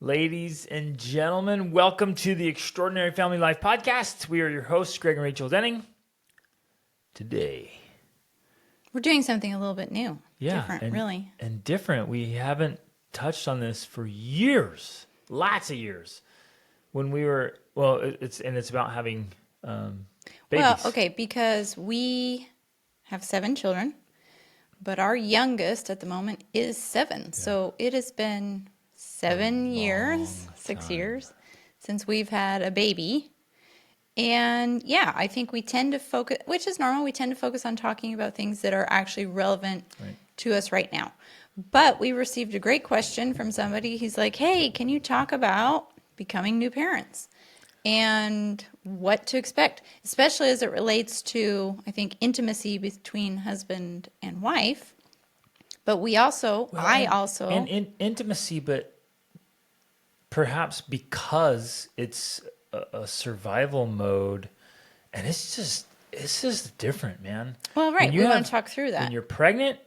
Ladies and gentlemen, welcome to the Extraordinary Family Life Podcast. We are your hosts, Greg and Rachel Denning. Today, we're doing something a little bit new. Different, really. And different. We haven't touched on this for years, lots of years. When we were, it's about having babies. Well, okay, because we have 7 children, but our youngest at the moment is 7. Yeah. So it has been 7 years, 6 years since we've had a baby. And yeah, I think we tend to focus, which is normal, we tend to focus on talking about things that are actually relevant to us right now. But we received a great question from somebody. He's like, hey, can you talk about becoming new parents and what to expect, especially as it relates to, I think, intimacy between husband and wife. But we also, intimacy, but perhaps because it's a survival mode, and it's just different, man. Well, right, we want to talk through that. When you're pregnant,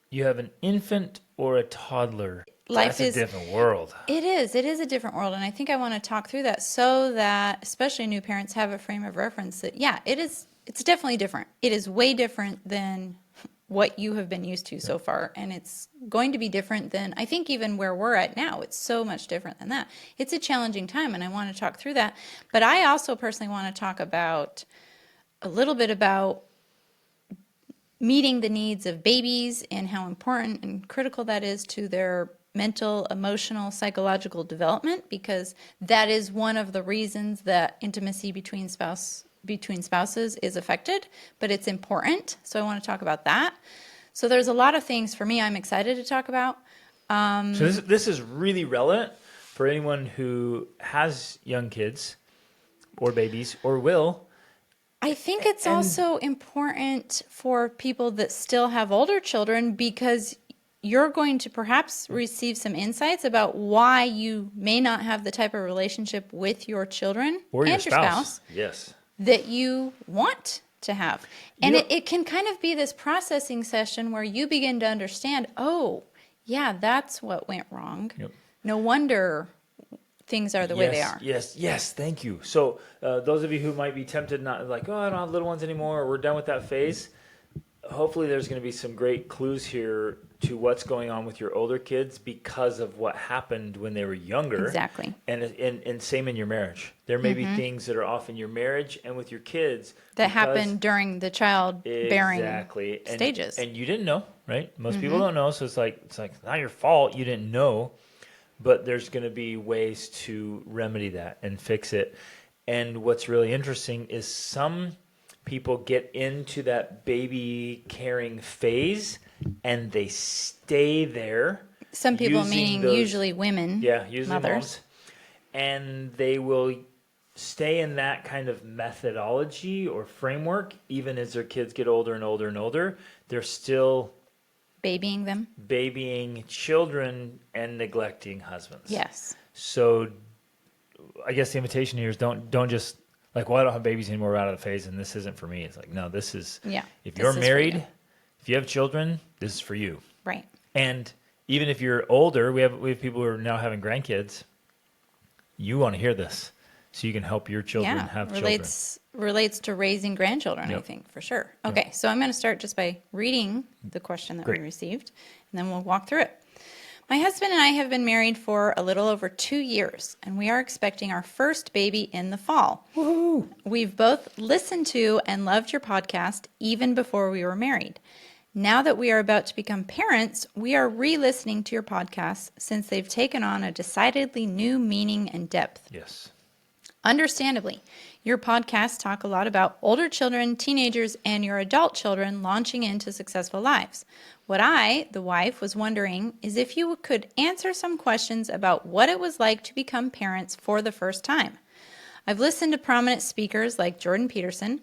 you have an infant or a toddler. That's a different world. It is a different world, and I think I want to talk through that so that especially new parents have a frame of reference that, it's definitely different. It is way different than what you have been used to so far, and it's going to be different than, I think, even where we're at now. It's so much different than that. It's a challenging time, and I want to talk through that. But I also personally want to talk about a little bit about meeting the needs of babies and how important and critical that is to their mental, emotional, psychological development, because that is one of the reasons that intimacy between spouses is affected, but it's important. So I want to talk about that. So there's a lot of things for me I'm excited to talk about. So this is really relevant for anyone who has young kids or babies or will. I think it's also important for people that still have older children, because you're going to perhaps receive some insights about why you may not have the type of relationship with your children or and your spouse. Yes. That you want to have. And it can kind of be this processing session where you begin to understand, oh, yeah, that's what went wrong. Yep. No wonder things are the way they are. Yes, thank you. So those of you who might be tempted, not like, I don't have little ones anymore, or we're done with that phase, hopefully there's going to be some great clues here to what's going on with your older kids because of what happened when they were younger. Exactly. And same in your marriage. There may be things that are off in your marriage and with your kids that happen during the childbearing stages. And you didn't know, right? Most people don't know, so it's like not your fault. You didn't know, but there's going to be ways to remedy that and fix it. And what's really interesting is some people get into that baby caring phase and they stay there. Some people, meaning usually women, usually mothers. Moms, and they will stay in that kind of methodology or framework even as their kids get older and older and older. They're still babying children and neglecting husbands. Yes. So I guess the invitation here is don't just like, I don't have babies anymore, we're out of the phase, and this isn't for me. It's like, no, this is, if you're married, if you have children, this is for you. Right. And even if you're older, we have people who are now having grandkids, you want to hear this so you can help your children have children. Relates to raising grandchildren, I think, for sure. Okay, so I'm going to start just by reading the question that we received, and then we'll walk through it. My husband and I have been married for a little over 2 years, and we are expecting our first baby in the fall. Woohoo! We've both listened to and loved your podcast even before we were married. Now that we are about to become parents, we are re-listening to your podcasts since they've taken on a decidedly new meaning and depth. Yes. Understandably, your podcasts talk a lot about older children, teenagers, and your adult children launching into successful lives. What I, the wife, was wondering is if you could answer some questions about what it was like to become parents for the first time. I've listened to prominent speakers like Jordan Peterson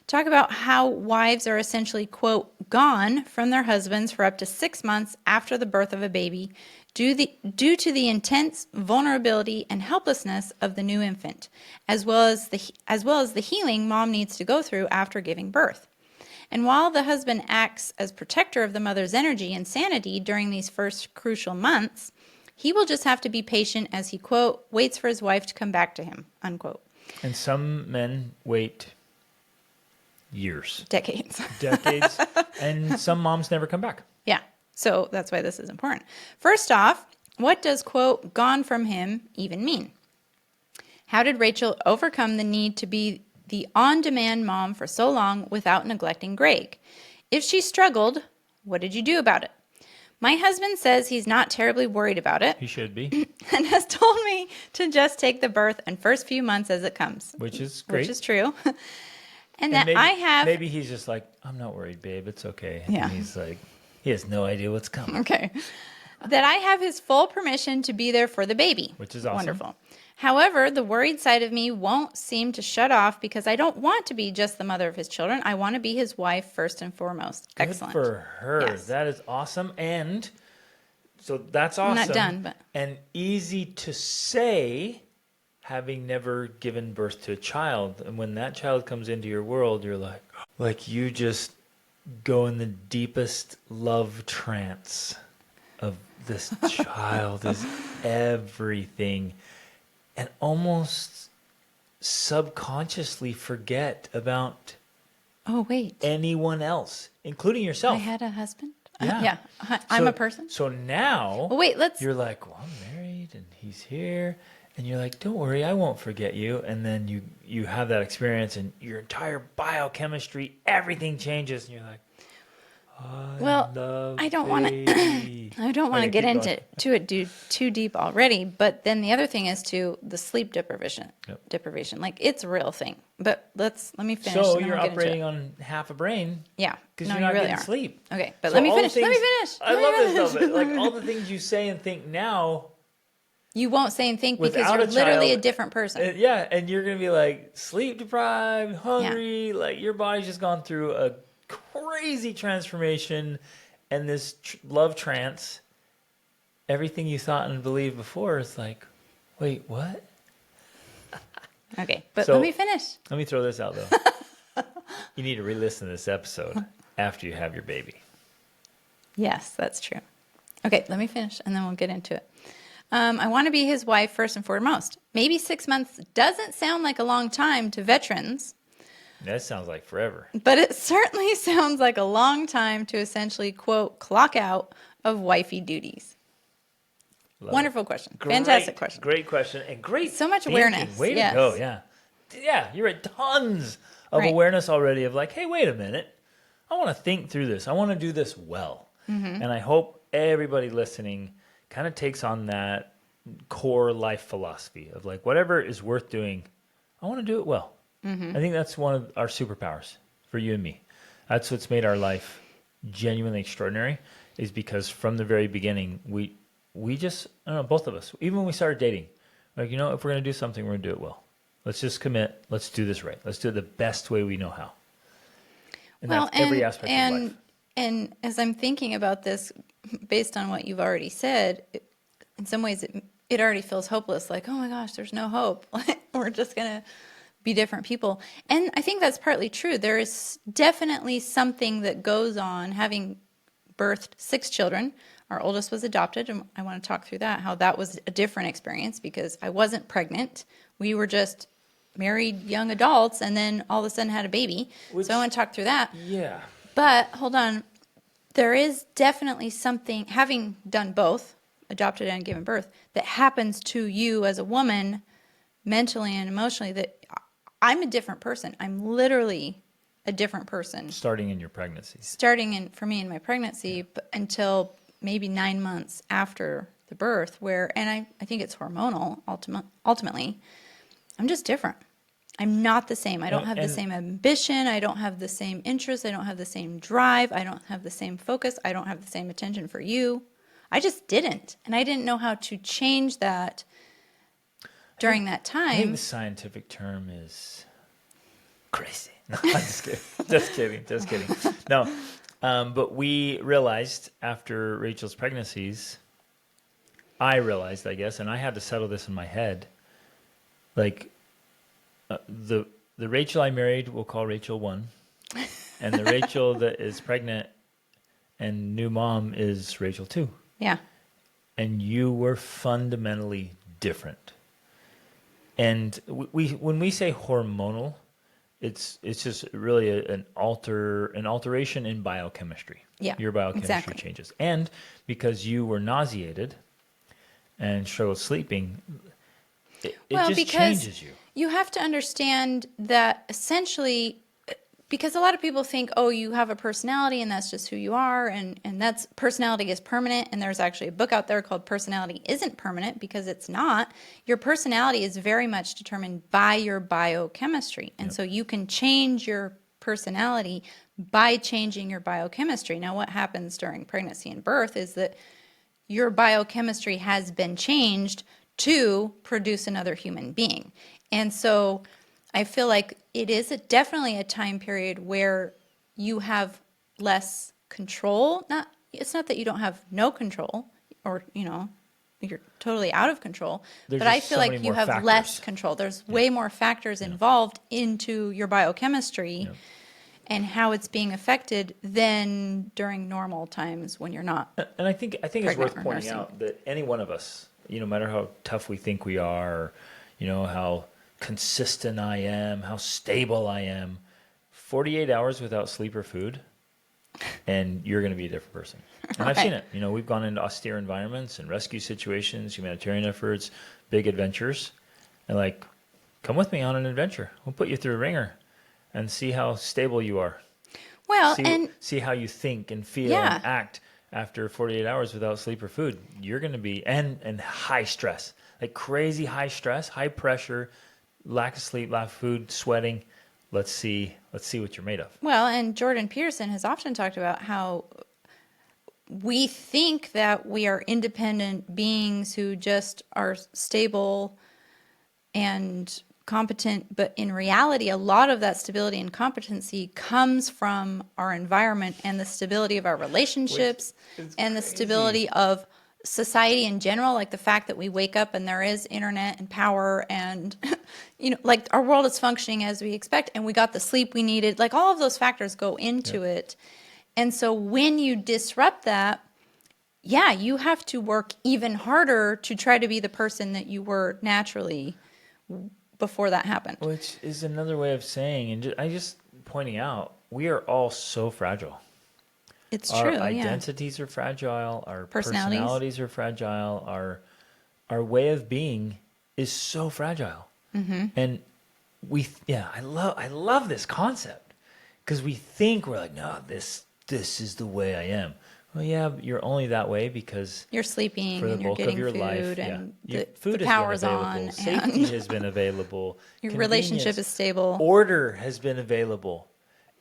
talk about how wives are essentially, quote, gone from their husbands for up to 6 months after the birth of a baby due to the intense vulnerability and helplessness of the new infant, as well as the healing mom needs to go through after giving birth. And while the husband acts as protector of the mother's energy and sanity during these first crucial months, He will just have to be patient as he, quote, waits for his wife to come back to him, unquote. And some men wait years, Decades. decades, and some moms never come back. Yeah. So that's why this is important. First off, what does, quote, gone from him even mean? How did Rachel overcome the need to be the on-demand mom for so long without neglecting Greg? If she struggled, what did you do about it? My husband says he's not terribly worried about it He should be, and has told me to just take the birth and first few months as it comes. which is great. Which is true. and And that maybe, I have... maybe he's just like, I'm not worried, babe. It's okay. Yeah. And he's like, he has no idea what's coming. Okay. That I have his full permission to be there for the baby. Which is awesome. Wonderful. However, the worried side of me won't seem to shut off because I don't want to be just the mother of his children. I want to be his wife first and foremost. Good Excellent. for her. Yes. That is awesome. And so that's awesome. I'm not done, but... And easy to say, having never given birth to a child. And when that child comes into your world, you're like you just go in the deepest love trance of this child is everything, and almost subconsciously forget about Oh, wait. anyone else, including yourself. I had a husband? Yeah. Yeah. I'm So- a person. So now Oh, wait, let's... you're like, well, I'm married and he's here. And you're like, don't worry, I won't forget you. And then you have that experience and your entire biochemistry, everything changes. And you're like, I don't want to... I don't want to get into it too deep already, but then the other thing is the sleep deprivation. Yep. Deprivation, like it's a real thing. But let me finish. So and then you're we'll get into operating it. on half a brain Yeah, because no, you're you not really getting are. sleep. Okay, but So let me all the finish. Let me things- finish. I Let me love this finish. though, but like all the things you say and think now, You won't say and think because without you're a literally child, a different person. and you're gonna be like sleep deprived, hungry, like your body's just gone through a crazy transformation and this love trance. Everything you thought and believed before is like, wait, what? Okay, but So- let me finish. Let me throw this out though. You need to re-listen to this episode after you have your baby. Yes, that's true. Okay, let me finish and then we'll get into it. I want to be his wife first and foremost. Maybe 6 months doesn't sound like a long time to veterans, That sounds like forever. but it certainly sounds like a long time to essentially, quote, clock out of wifey duties. Love Wonderful question. Fantastic question. Great question. And great So much thinking. awareness, Way yes. to go. Yeah. Yeah, you're at tons of Right. awareness already of like, hey, wait a minute. I want to think through this. I want to do this well. Mm-hmm. And I hope everybody listening kind of takes on that core life philosophy of like, whatever is worth doing, I want to do it well. Mm-hmm. I think that's one of our superpowers for you and me. That's what's made our life genuinely extraordinary, is because from the very beginning, we just, I don't know, both of us, even when we started dating, like, you know, if we're going to do something, we're going to do it well. Let's just commit. Let's do this right. Let's do it the best way we know how. And Well, that's every aspect of life. And as I'm thinking about this, based on what you've already said, in some ways it already feels hopeless. Like, oh my gosh, there's no hope. We're just going to be different people. And I think that's partly true. There is definitely something that goes on having birthed 6 children. Our oldest was adopted, and I want to talk through that, how that was a different experience because I wasn't pregnant. We were just married young adults and then all of a sudden had a baby. So I want to talk through that. Yeah. But hold on, there is definitely something, having done both, adopted and given birth, that happens to you as a woman mentally and emotionally that I'm a different person. I'm literally a different person. Starting in your pregnancy. For me in my pregnancy, but until maybe 9 months after the birth, and I think it's hormonal ultimately. I'm just different. I'm not the same. I don't have the same ambition. I don't have the same interests. I don't have the same drive. I don't have the same focus. I don't have the same attention for you. I just didn't. And I didn't know how to change that during that I think time. the scientific term is crazy. No, I'm just kidding. Just kidding. No, but we realized after Rachel's pregnancies, I realized, I guess, and I had to settle this in my head, like the Rachel I married, we'll call Rachel 1, and the Rachel that is pregnant and new mom is Rachel 2. Yeah. and you were fundamentally different. And when we say hormonal, it's just really an alteration in biochemistry. Yeah, Your biochemistry exactly. changes. And because you were nauseated and struggled sleeping, it Well, just because changes you. you have to understand that essentially, because a lot of people think, oh, you have a personality and that's just who you are, and that's personality is permanent. And there's actually a book out there called Personality Isn't Permanent, because it's not. Your personality is very much determined by your biochemistry. And so you can change your personality by changing your biochemistry. Now, what happens during pregnancy and birth is that your biochemistry has been changed to produce another human being. And so I feel like it is definitely a time period where you have less control. It's not that you don't have no control, or, you're totally out of control, There's but I just feel so many like you more have less factors. control. There's way more factors involved into your biochemistry and how it's being affected than during normal times when you're not. And I think it's Pregnant worth or pointing nursing. out that any one of us, no matter how tough we think we are, how consistent I am, how stable I am, 48 hours without sleep or food, and you're going to be a different person. And I've seen it. We've gone into austere environments and rescue situations, humanitarian efforts, big adventures, and come with me on an adventure. We'll put you through a ringer and see how stable you are. Well, See how you think and feel Yeah. and act after 48 hours without sleep or food. You're going to be and high stress, like crazy high stress, high pressure, lack of sleep, lack of food, sweating. Let's see what you're made of. Well, and Jordan Peterson has often talked about how we think that we are independent beings who just are stable and competent, but in reality, a lot of that stability and competency comes from our environment and the stability of our relationships and the stability of society in general, like the fact that we wake up and there is internet and power and like our world is functioning as we expect and we got the sleep we needed. Like all of those factors go into it. And so when you disrupt that, you have to work even harder to try to be the person that you were naturally before that happened. Which is another way of saying, and I just pointing out, we are all so fragile. It's Our true. identities are fragile. Our Personalities. personalities are fragile. Our way of being is so fragile. Mm-hmm. And I love this concept because we think we're like, no, this is the way I am. Well, yeah, you're only that way because You're sleeping for the and you're bulk getting of your food life, and food the has power's been on available, safety and has been available, your relationship convenience, is stable. order has been available,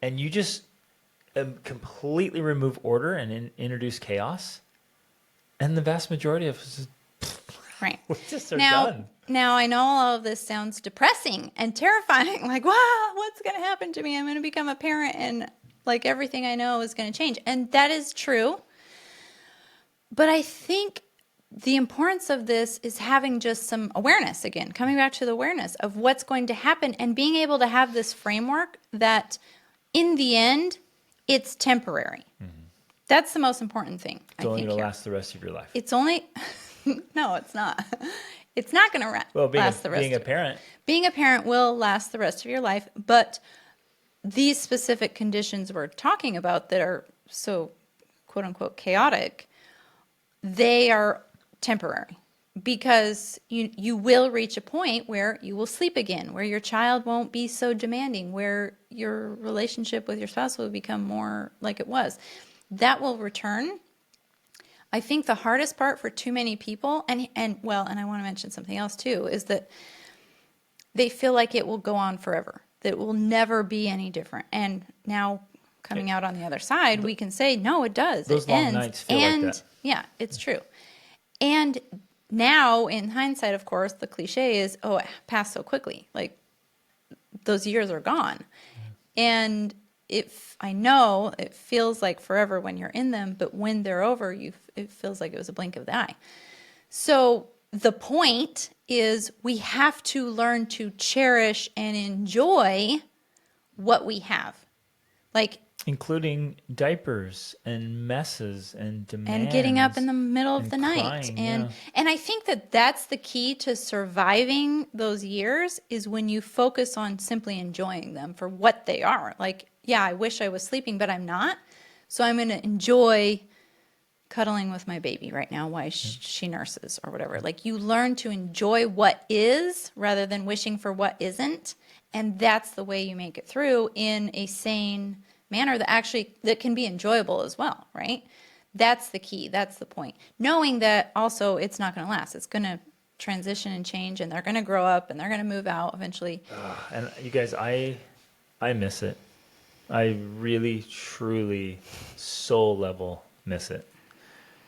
and you just completely remove order and introduce chaos, and the vast majority of us Right. just are now, done. Now, I know all of this sounds depressing and terrifying. Like, wow, what's going to happen to me? I'm going to become a parent and like everything I know is going to change. And that is true. But I think the importance of this is having just some awareness again, coming back to the awareness of what's going to happen and being able to have this framework that in the end, it's temporary. Mm-hmm. That's the most important thing. It's only going to last the rest of your life. It's only, no, it's not. It's not going to last the rest being a parent. Being a parent will last the rest of your life, but these specific conditions we're talking about that are so quote unquote chaotic, they are temporary because you will reach a point where you will sleep again, where your child won't be so demanding, where your relationship with your spouse will become more like it was. That will return. I think the hardest part for too many people, and I want to mention something else too, is that they feel like it will go on forever, that it will never be any different. And now coming out on the other side, we can say, no, it does. Those it long ends. nights feel and like that. Yeah, it's true. And now in hindsight, of course, the cliche is, oh, it passed so quickly. Like those years are gone. And I know it feels like forever when you're in them, but when they're over, it feels like it was a blink of the eye. So the point is we have to learn to cherish and enjoy what we have. Like including diapers and messes and And getting up in demands the middle of and the night. crying. And I think that that's the key to surviving those years, is when you focus on simply enjoying them for what they are. Like, yeah, I wish I was sleeping, but I'm not. So I'm going to enjoy cuddling with my baby right now while she nurses or whatever. Like, you learn to enjoy what is rather than wishing for what isn't. And that's the way you make it through in a sane manner that can be enjoyable as well, right? That's the key. That's the point. Knowing that also it's not going to last. It's going to transition and change, and they're going to grow up and they're going to move out eventually. And you guys, I miss it. I really, truly, soul level miss it.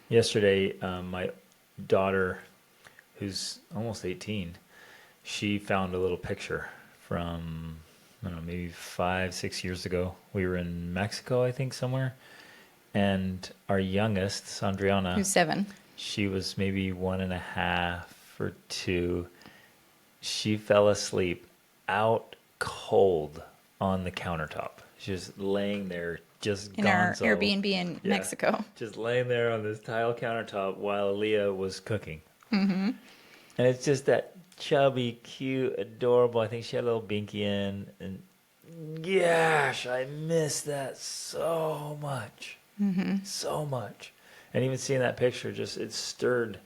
Yesterday, my daughter, who's almost 18, she found a little picture from, I don't know, maybe 5-6 years ago. We were in Mexico, I think, somewhere. And our youngest, Sandriana, Who's 7? she was maybe 1.5 or 2. She fell asleep out cold on the countertop. She was laying there just In our gonzo. Airbnb in Mexico. Just laying there on this tile countertop while Aaliyah was cooking. Mm-hmm. And it's just that chubby, cute, adorable. I think she had a little binky in. And gosh, I miss that so much. Mm-hmm. So much. And even seeing that picture, just it stirred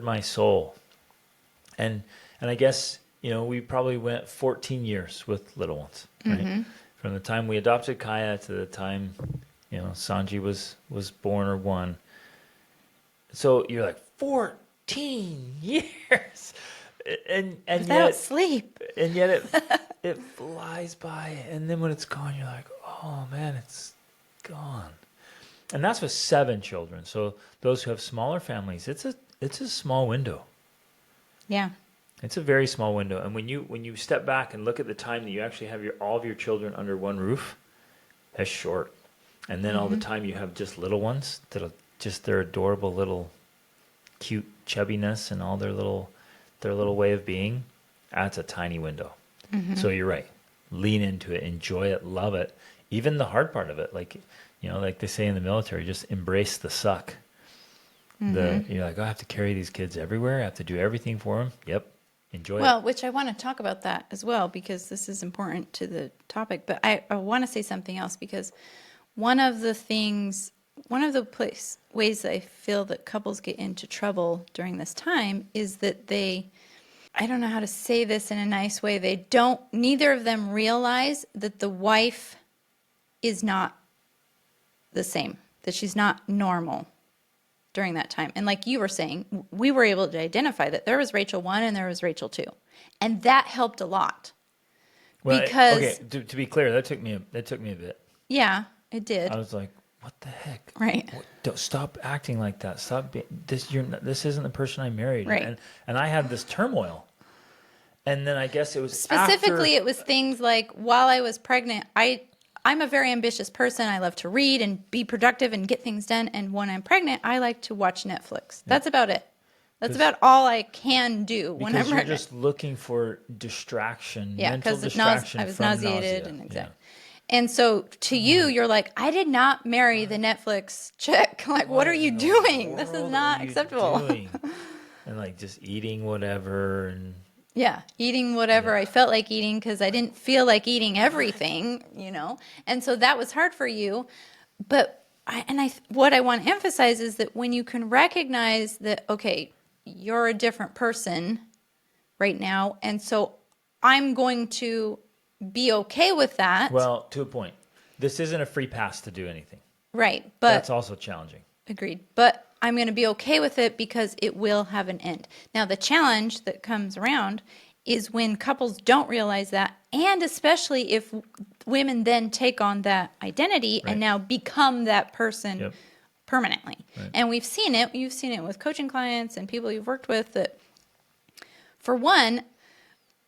my soul. And I guess, we probably went 14 years with little ones, right? Mm-hmm. From the time we adopted Kaya to the time, Sanji was born or 1. So you're like 14 years, and Without yet sleep, and yet it flies by. And then when it's gone, you're like, oh man, it's gone. And that's with 7 children. So those who have smaller families, it's a small window. Yeah. It's a very small window, and when you step back and look at the time that you actually have all of your children under one roof, that's short. And then all the time you have just little ones that'll just their adorable little cute chubbiness and all their little way of being. That's a tiny window. Mm-hmm. So you're right. Lean into it, enjoy it, love it. Even the hard part of it, like they say in the military, just embrace the suck. Mm-hmm. You're like, I have to carry these kids everywhere. I have to do everything for them. Yep. Enjoy it. Well, which I want to talk about that as well, because this is important to the topic. But I want to say something else, because one of the ways that I feel that couples get into trouble during this time is that I don't know how to say this in a nice way, neither of them realize that the wife is not the same, that she's not normal during that time. And like you were saying, we were able to identify that there was Rachel 1 and there was Rachel 2. And that helped a lot. Well, because okay, to be clear, that took me a bit. Yeah, it did. I was like, what the heck? Right. Don't stop acting like that. Stop this isn't the person I married. Right. And I had this turmoil. And then I guess it was specifically it was things like, while I was pregnant, I'm a very ambitious person. I love to read and be productive and get things done. And when I'm pregnant, I like to watch Netflix. That's about it. That's about all I can do when I'm pregnant. Because you're just looking for distraction, mental because distraction I was from nauseated. nausea. And And so to you, you're like, I did not marry the Netflix chick. Like, what are you doing? This is not acceptable. And like just eating whatever and... Yeah, eating whatever I felt like eating because I didn't feel like eating everything, And so that was hard for you. But what I want to emphasize is that when you can recognize that, okay, you're a different person right now, and so I'm going to be okay with that. Well, to a point. This isn't a free pass to do anything. Right, but... That's also challenging. Agreed. But I'm going to be okay with it because it will have an end. Now, the challenge that comes around is when couples don't realize that, and especially if women then take on that identity and now become that person permanently. Right. And we've seen it. You've seen it with coaching clients and people you've worked with that, for one,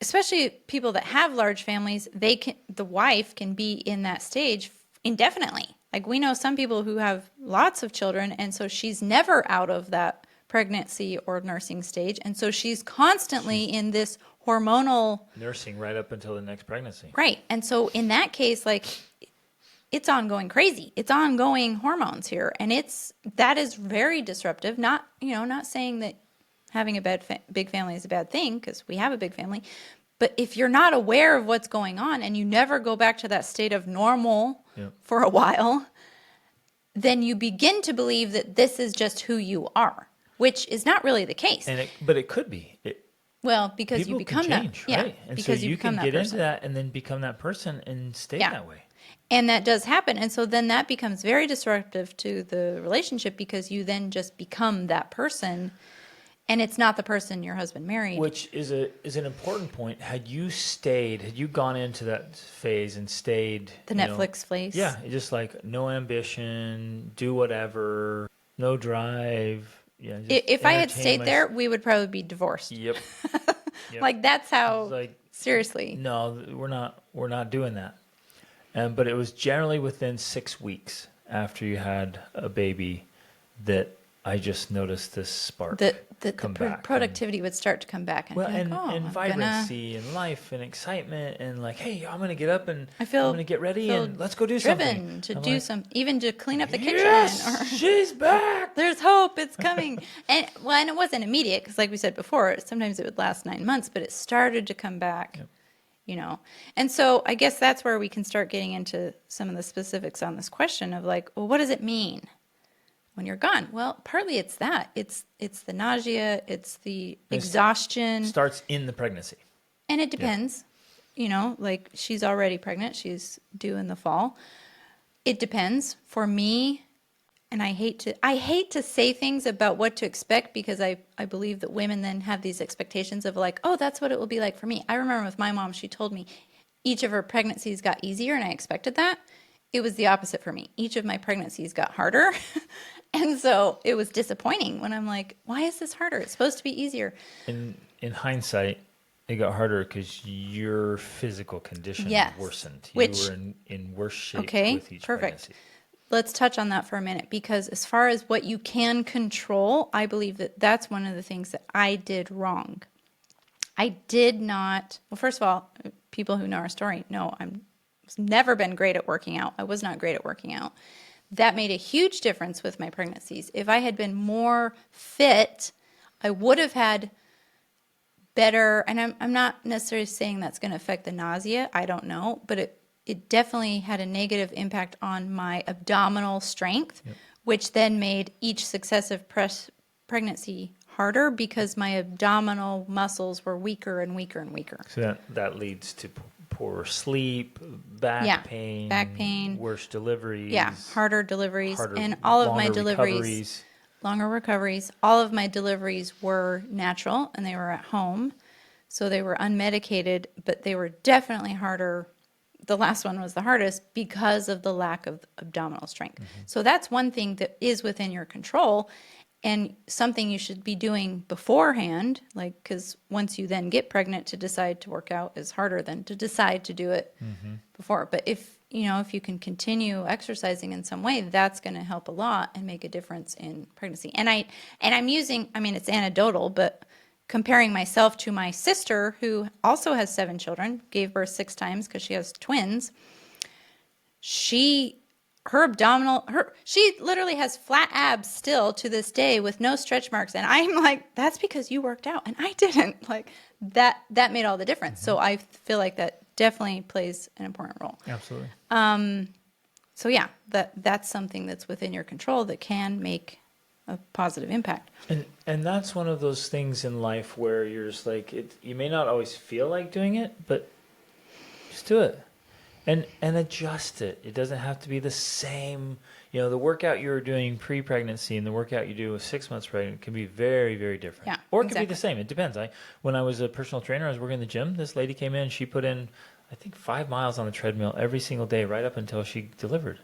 especially people that have large families, the wife can be in that stage indefinitely. Like, we know some people who have lots of children, and so she's never out of that pregnancy or nursing stage. And so she's constantly in this hormonal... Nursing right up until the next pregnancy. Right. And so in that case, like, it's ongoing crazy. It's ongoing hormones here. And that is very disruptive. Not, not saying that having a big family is a bad thing, because we have a big family. But if you're not aware of what's going on and you never go back to that state of normal for a while, then you begin to believe that this is just who you are, which is not really the case. But it could be. Because you become change, that. right? Yeah, and because so you become can get that into person. that and then become that person and stay that way. And that does happen. And so then that becomes very disruptive to the relationship, because you then just become that person, and it's not the person your husband married. Which is an important point. Had you gone into that phase and stayed... The Netflix phase? Yeah, just like no ambition, do whatever, no drive. Yeah. If I had stayed there, we would probably be divorced. Yep. Like, that's how... Like, seriously. No, we're not doing that. But it was generally within 6 weeks after you had a baby that I just noticed this spark come back. Productivity would start to come back. And vibrancy and life and excitement and like, hey, I'm going to get up and I'm going to get ready and let's go do something. Even to clean up the kitchen. Yes, she's back. There's hope. It's coming. and it wasn't immediate, because like we said before, sometimes it would last 9 months, but it started to come back. Yep. And so I guess that's where we can start getting into some of the specifics on this question of like, well, what does it mean when you're gone? Well, partly it's that. It's the nausea, it's the exhaustion. Starts in the pregnancy. And it depends. Like, she's already pregnant. She's due in the fall. It depends. For me, and I hate to say things about what to expect, because I believe that women then have these expectations of like, oh, that's what it will be like for me. I remember with my mom, she told me each of her pregnancies got easier, and I expected that. It was the opposite for me. Each of my pregnancies got harder. And so it was disappointing when I'm like, why is this harder? It's supposed to be easier. In hindsight, it got harder because your physical condition worsened. You were in worse shape with each pregnancy. Let's touch on that for a minute, because as far as what you can control, I believe that that's one of the things that I did wrong. I did not, well, first of all, people who know our story know I've never been great at working out. I was not great at working out. That made a huge difference with my pregnancies. If I had been more fit, I would have had better, and I'm not necessarily saying that's going to affect the nausea. I don't know, but it definitely had a negative impact on my abdominal strength, which then made each successive pregnancy harder, because my abdominal muscles were weaker and weaker and weaker. So that leads to poor sleep, back pain, worse deliveries. Harder deliveries. And all of my deliveries, longer recoveries. All of my deliveries were natural, and they were at home. So they were unmedicated, but they were definitely harder. The last one was the hardest because of the lack of abdominal strength. Mm-hmm. So that's one thing that is within your control, and something you should be doing beforehand, like, because once you then get pregnant, to decide to work out is harder than to decide to do it before. But if you can continue exercising in some way, that's going to help a lot and make a difference in pregnancy. And I'm using, it's anecdotal, but comparing myself to my sister, who also has 7 children, gave birth 6 times because she has twins. She literally has flat abs still to this day with no stretch marks. And I'm like, that's because you worked out and I didn't. Like, that made all the difference. So I feel like that definitely plays an important role. Absolutely. So yeah, that's something that's within your control that can make a positive impact. And that's one of those things in life where you're just like, you may not always feel like doing it, but just do it. And adjust it. It doesn't have to be the same. The workout you were doing pre-pregnancy and the workout you do with 6 months pregnant can be very, very different. Yeah, or it can be the same. It depends. When I was a personal trainer, I was working in the gym. This lady came in. She put in, I think, 5 miles on the treadmill every single day right up until she delivered.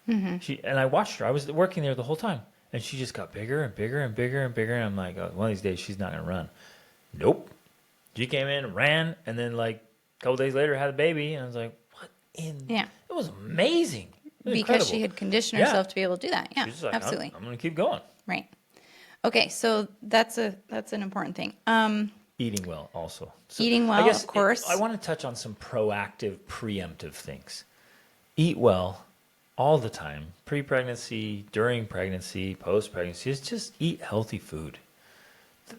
Mm-hmm. And I watched her. I was working there the whole time. And she just got bigger and bigger and bigger and bigger. And I'm like, oh, one of these days she's not going to run. Nope. She came in, ran, and then like a couple days later had a baby. And I was like, it was amazing. It was incredible. She had conditioned herself to be able to do that. Yeah, she's like, absolutely. I'm going to keep going. Right. Okay, so that's an important thing. Eating well also. So eating well, of course. I want to touch on some proactive, preemptive things. Eat well all the time, pre-pregnancy, during pregnancy, post-pregnancy, is just eat healthy food.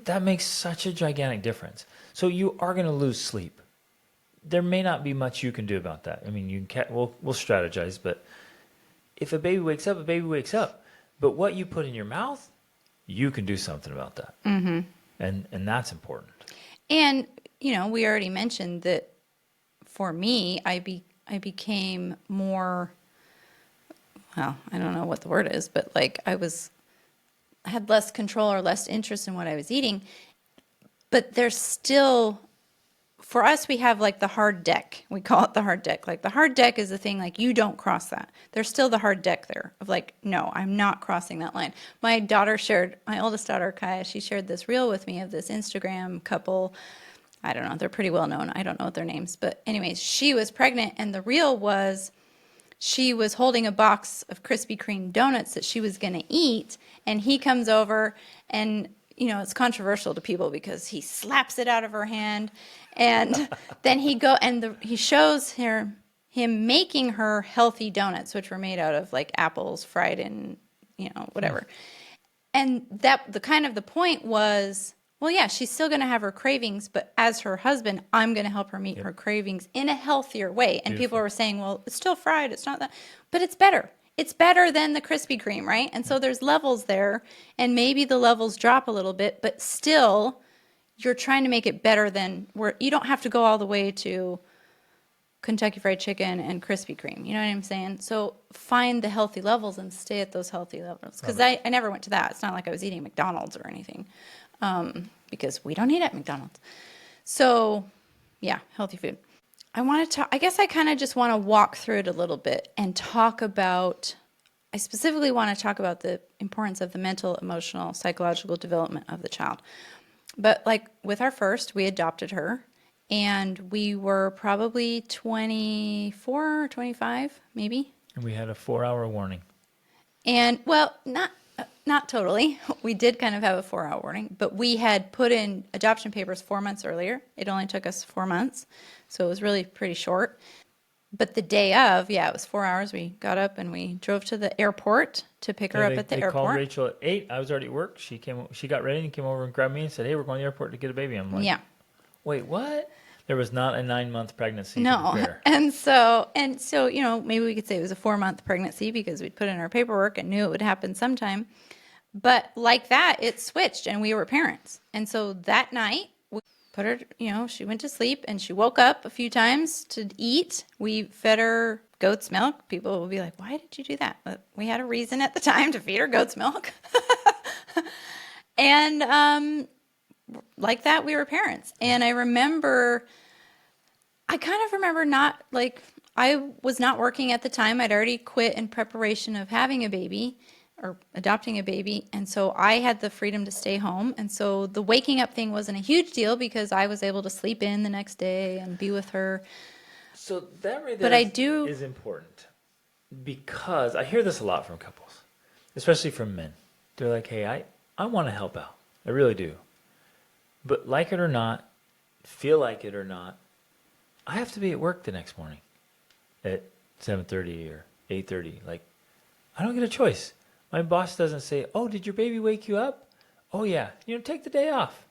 That makes such a gigantic difference. So you are going to lose sleep. There may not be much you can do about that. I mean, we'll strategize, but if a baby wakes up, a baby wakes up. But what you put in your mouth, you can do something about that. Mm-hmm. And that's important. And, we already mentioned that for me, I became more, well, I don't know what the word is, but like I had less control or less interest in what I was eating. But there's still, for us, we have like the hard deck. We call it the hard deck. Like the hard deck is the thing, like you don't cross that. There's still the hard deck there of like, no, I'm not crossing that line. My oldest daughter, Kaya, she shared this reel with me of this Instagram couple. I don't know. They're pretty well known. I don't know what their names. But anyways, she was pregnant and the reel was she was holding a box of Krispy Kreme donuts that she was going to eat. And he comes over and, it's controversial to people because he slaps it out of her hand. And then he shows him making her healthy donuts, which were made out of like apples fried in, whatever. And the point was, well, yeah, she's still going to have her cravings, but as her husband, I'm going to help her meet her cravings in a healthier way. And people were saying, well, it's still fried. It's not that, but it's better. It's better than the Krispy Kreme, right? And so there's levels there, and maybe the levels drop a little bit, but still you're trying to make it better than where you don't have to go all the way to Kentucky Fried Chicken and Krispy Kreme. You know what I'm saying? So find the healthy levels and stay at those healthy levels. Because I never went to that. It's not like I was eating McDonald's or anything. Because we don't eat at McDonald's. So, yeah, healthy food. I guess I kind of just want to walk through it a little bit and I specifically want to talk about the importance of the mental, emotional, psychological development of the child. But like with our first, we adopted her and we were probably 24 or 25, maybe. And we had a 4-hour warning. And well, not totally. We did kind of have a 4-hour warning, but we had put in adoption papers 4 months earlier. It only took us 4 months, so it was really pretty short. But the day of, it was 4 hours. We got up and we drove to the airport to pick her up at the airport. They called Rachel at 8. I was already at work. She got ready and came over and grabbed me and said, "Hey, we're going to the airport to get a baby." I'm like, "Wait, what?" There was not a 9-month pregnancy. No. And so, maybe we could say it was a 4-month pregnancy because we'd put in our paperwork and knew it would happen sometime. But like that, it switched and we were parents. And so that night, we put her, she went to sleep and she woke up a few times to eat. We fed her goat's milk. People will be like, why did you do that? But we had a reason at the time to feed her goat's milk. And like that, we were parents. And I kind of remember not, like, I was not working at the time. I'd already quit in preparation of having a baby or adopting a baby. And so I had the freedom to stay home. And so the waking up thing wasn't a huge deal because I was able to sleep in the next day and be with her. So that right there is important because I hear this a lot from couples, especially from men. They're like, hey, I want to help out. I really do. But like it or not, feel like it or not, I have to be at work the next morning at 7:30 or 8:30. Like, I don't get a choice. My boss doesn't say, "Oh, did your baby wake you up?" "Oh yeah, take the day off.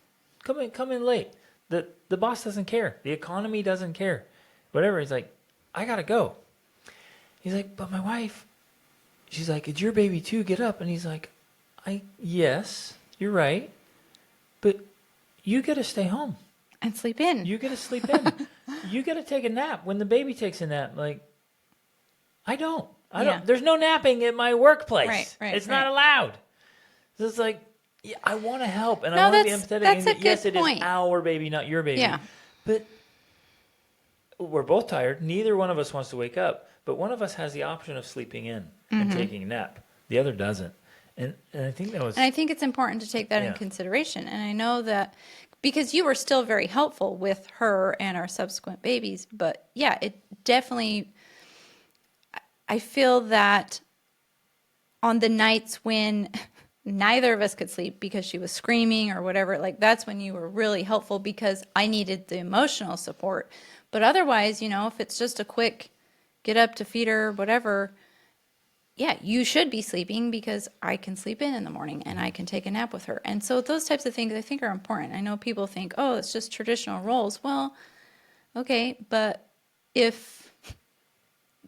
Come in late." The boss doesn't care. The economy doesn't care. Whatever. He's like, "I gotta go." He's like, "But my wife," she's like, "It's your baby too. Get up." And he's like, "Yes, you're right, but you get to stay home and sleep in. You get to sleep in. You get to take a nap when the baby takes a nap." Like, I don't. There's no napping at my workplace. Right, it's not allowed. So it's like, I want to help and No, I want to be empathetic. that's a yes, good it point. is our baby, not your baby. Yeah. But we're both tired. Neither one of us wants to wake up, but one of us has the option of sleeping in and taking a nap. The other doesn't. And I think that was. And I think it's important to take that in consideration. And I know that because you were still very helpful with her and our subsequent babies, but it definitely. I feel that on the nights when neither of us could sleep because she was screaming or whatever, like that's when you were really helpful because I needed the emotional support. But otherwise, if it's just a quick get up to feed her, whatever, yeah, you should be sleeping because I can sleep in the morning and I can take a nap with her. And so those types of things I think are important. I know people think, oh, it's just traditional roles. Well, okay, but if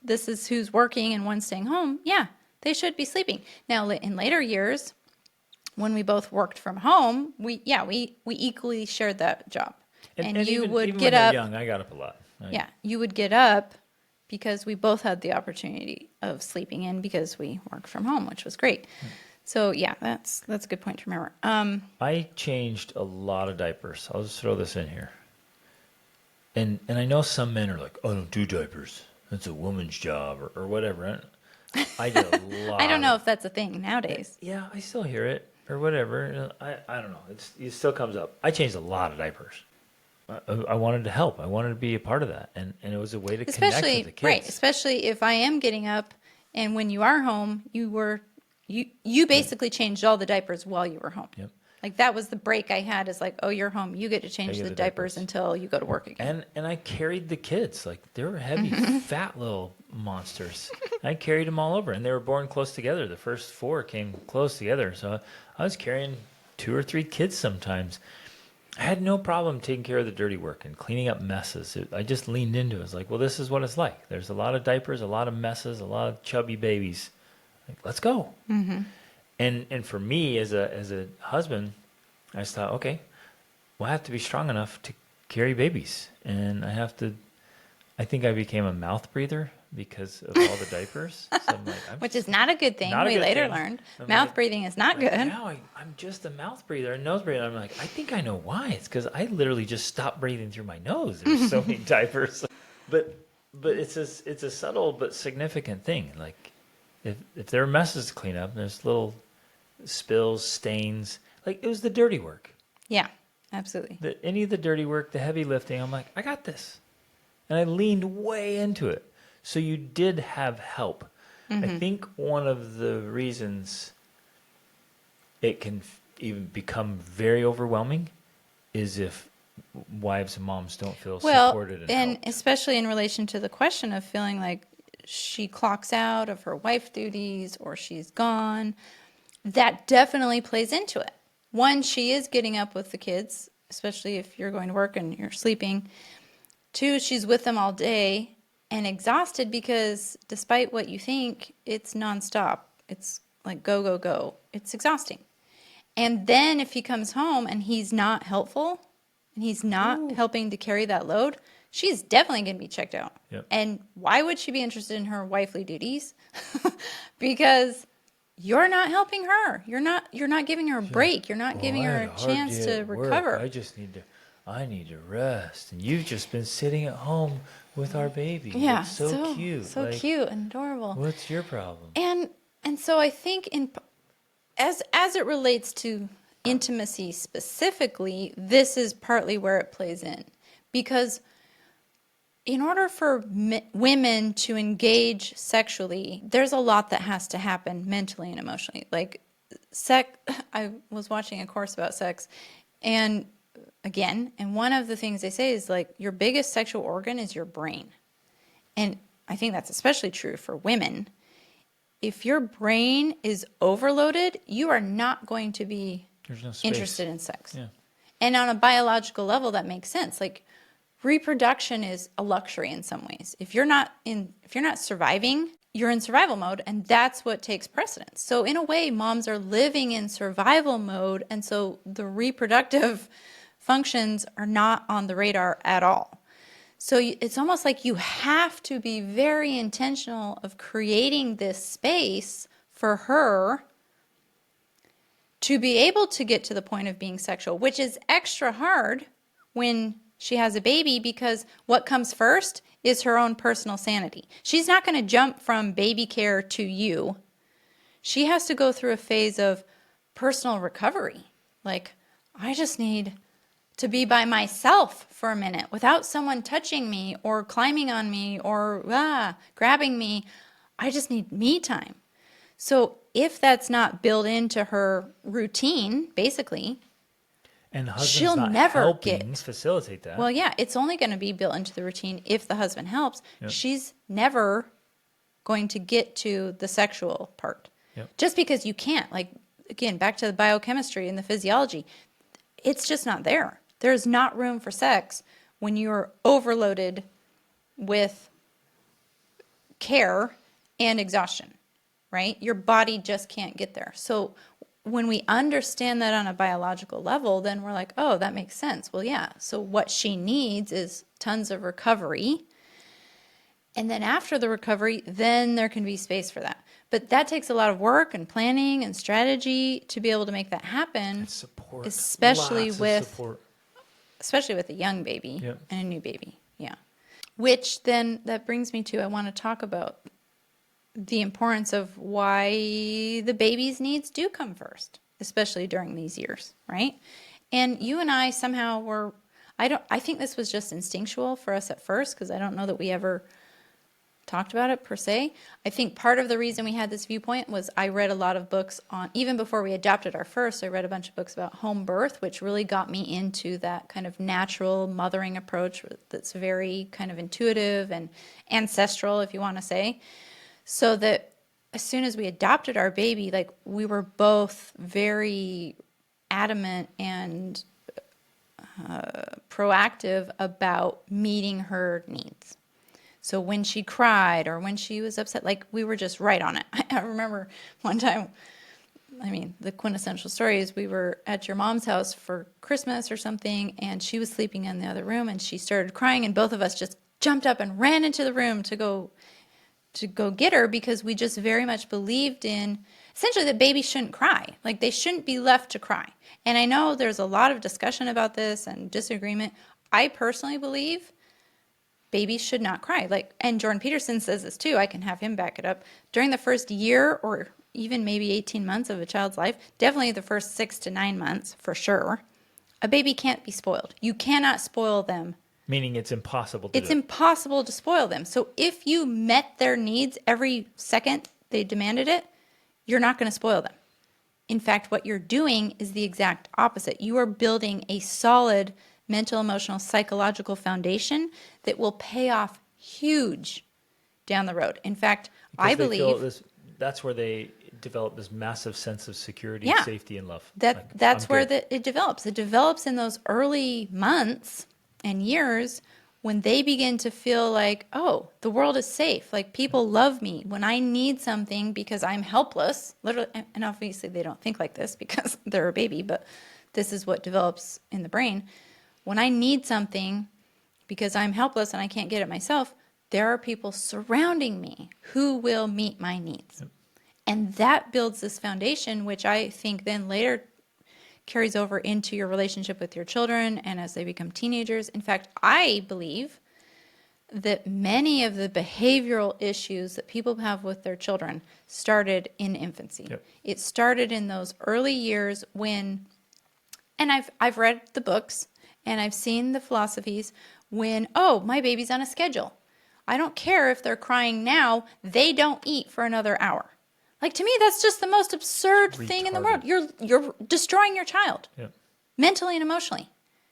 this is who's working and one's staying home, yeah, they should be sleeping. Now, in later years, when we both worked from home, we equally shared that job. And you even, would even get when they're up. young, I got up a lot. Yeah, you would get up because we both had the opportunity of sleeping in because we worked from home, which was great. So yeah, that's a good point to remember. I changed a lot of diapers. I'll just throw this in here. And I know some men are like, I don't do diapers. That's a woman's job or whatever. I did a lot. I don't know if that's a thing nowadays. Yeah, I still hear it or whatever. I don't know. It still comes up. I changed a lot of diapers. I wanted to help. I wanted to be a part of that. And it was a way to connect with the kids. Right, especially if I am getting up and when you are home, you basically changed all the diapers while you were home. Yep. Like that was the break I had is like, oh, you're home. You get to change get the the diapers diapers. until you go to work again. And I carried the kids. Like they were heavy, fat little monsters. I carried them all over. And they were born close together. The first 4 came close together. So I was carrying 2 or 3 kids sometimes. I had no problem taking care of the dirty work and cleaning up messes. I just leaned into it. I was like, well, this is what it's like. There's a lot of diapers, a lot of messes, a lot of chubby babies. Like, let's go. Mm-hmm. And for me as a husband, I just thought, okay, well, I have to be strong enough to carry babies. And I think I became a mouth breather because of all the diapers. So I'm like, Which is not a good thing. Not a We good later thing. learned I'm mouth like, breathing is not like, good. now I'm just a mouth breather and nose breather. I'm like, I think I know why. It's because I literally just stopped breathing through my nose. There's so many diapers. But it's a subtle but significant thing. Like if there are messes to clean up, there's little spills, stains. Like it was the dirty work. Yeah, absolutely. Any of the dirty work, the heavy lifting, I'm like, I got this. And I leaned way into it. So you did have help. I think one of the reasons it can even become very overwhelming is if wives and moms don't feel supported and helped. Especially in relation to the question of feeling like she clocks out of her wife duties or she's gone, that definitely plays into it. One, she is getting up with the kids, especially if you're going to work and you're sleeping. 2, she's with them all day and exhausted because despite what you think, it's nonstop. It's like go, go, go. It's exhausting. And then if he comes home and he's not helpful and he's not helping to carry that load, she's definitely going to be checked out. Yep. And why would she be interested in her wifely duties? Because you're not helping her. You're not giving her a break. You're not giving her a chance to recover. I need to rest. And you've just been sitting at home with our baby. Yeah, It's so cute. So Like, cute and adorable. What's your problem? And so I think as it relates to intimacy specifically, this is partly where it plays in. Because in order for women to engage sexually, there's a lot that has to happen mentally and emotionally. Like I was watching a course about sex and one of the things they say is like your biggest sexual organ is your brain. And I think that's especially true for women. If your brain is overloaded, you are not going to be interested in sex. Yeah. And on a biological level, that makes sense. Like reproduction is a luxury in some ways. If you're not surviving, you're in survival mode, and that's what takes precedence. So in a way, moms are living in survival mode, and so the reproductive functions are not on the radar at all. So it's almost like you have to be very intentional of creating this space for her to be able to get to the point of being sexual, which is extra hard when she has a baby because what comes first is her own personal sanity. She's not going to jump from baby care to you. She has to go through a phase of personal recovery. Like, I just need to be by myself for a minute without someone touching me or climbing on me or grabbing me. I just need me time. So if that's not built into her routine, basically, And the husband's she'll not never helping facilitate that. well, yeah, it's only going to be built into the routine if the husband helps. Yep. She's never going to get to the sexual part. Yep. Just because you can't, like, again, back to the biochemistry and the physiology, it's just not there. There's not room for sex when you're overloaded with care and exhaustion, right? Your body just can't get there. So when we understand that on a biological level, then we're like, oh, that makes sense. Well, yeah. So what she needs is tons of recovery. And then after the recovery, then there can be space for that. But that takes a lot of work and planning and strategy to be able to make that happen. And support. Especially Lots of with support. especially with a young baby Yep. and a new baby. Yeah. Which then that brings me to, I want to talk about the importance of why the baby's needs do come first, especially during these years, right? And you and I somehow were, I think this was just instinctual for us at first, because I don't know that we ever talked about it per se. I think part of the reason we had this viewpoint was I read a lot of books on, even before we adopted our first, I read a bunch of books about home birth, which really got me into that kind of natural mothering approach that's very kind of intuitive and ancestral, if you want to say. So that as soon as we adopted our baby, like, we were both very adamant and proactive about meeting her needs. So when she cried or when she was upset, like, we were just right on it. I remember one time, I mean, the quintessential story is we were at your mom's house for Christmas or something, and she was sleeping in the other room, and she started crying, and both of us just jumped up and ran into the room to go get her, because we just very much believed in essentially that babies shouldn't cry. Like, they shouldn't be left to cry. And I know there's a lot of discussion about this and disagreement. I personally believe babies should not cry. Like, and Jordan Peterson says this too. I can have him back it up. During the first year or even maybe 18 months of a child's life, definitely the first 6 to 9 months for sure, a baby can't be spoiled. You cannot spoil them. Meaning it's impossible to It's do it. impossible to spoil them. So if you met their needs every second they demanded it, you're not going to spoil them. In fact, what you're doing is the exact opposite. You are building a solid mental, emotional, psychological foundation that will pay off huge down the road. In fact, I Because they feel believe that's where they develop this massive sense of security, Yeah. safety, and love. that's I'm where good. it develops. It develops in those early months and years when they begin to feel like, oh, the world is safe. Like, people love me when I need something because I'm helpless. Literally, and obviously they don't think like this because they're a baby, but this is what develops in the brain. When I need something because I'm helpless and I can't get it myself, there are people surrounding me who will meet my needs. Yep. And that builds this foundation, which I think then later carries over into your relationship with your children and as they become teenagers. In fact, I believe that many of the behavioral issues that people have with their children started in infancy. Yep. It started in those early years when, and I've read the books and I've seen the philosophies when, oh, my baby's on a schedule. I don't care if they're crying now, they don't eat for another hour. Like, to me, that's just the most absurd thing in the world. You're destroying your child, Yep. mentally and emotionally.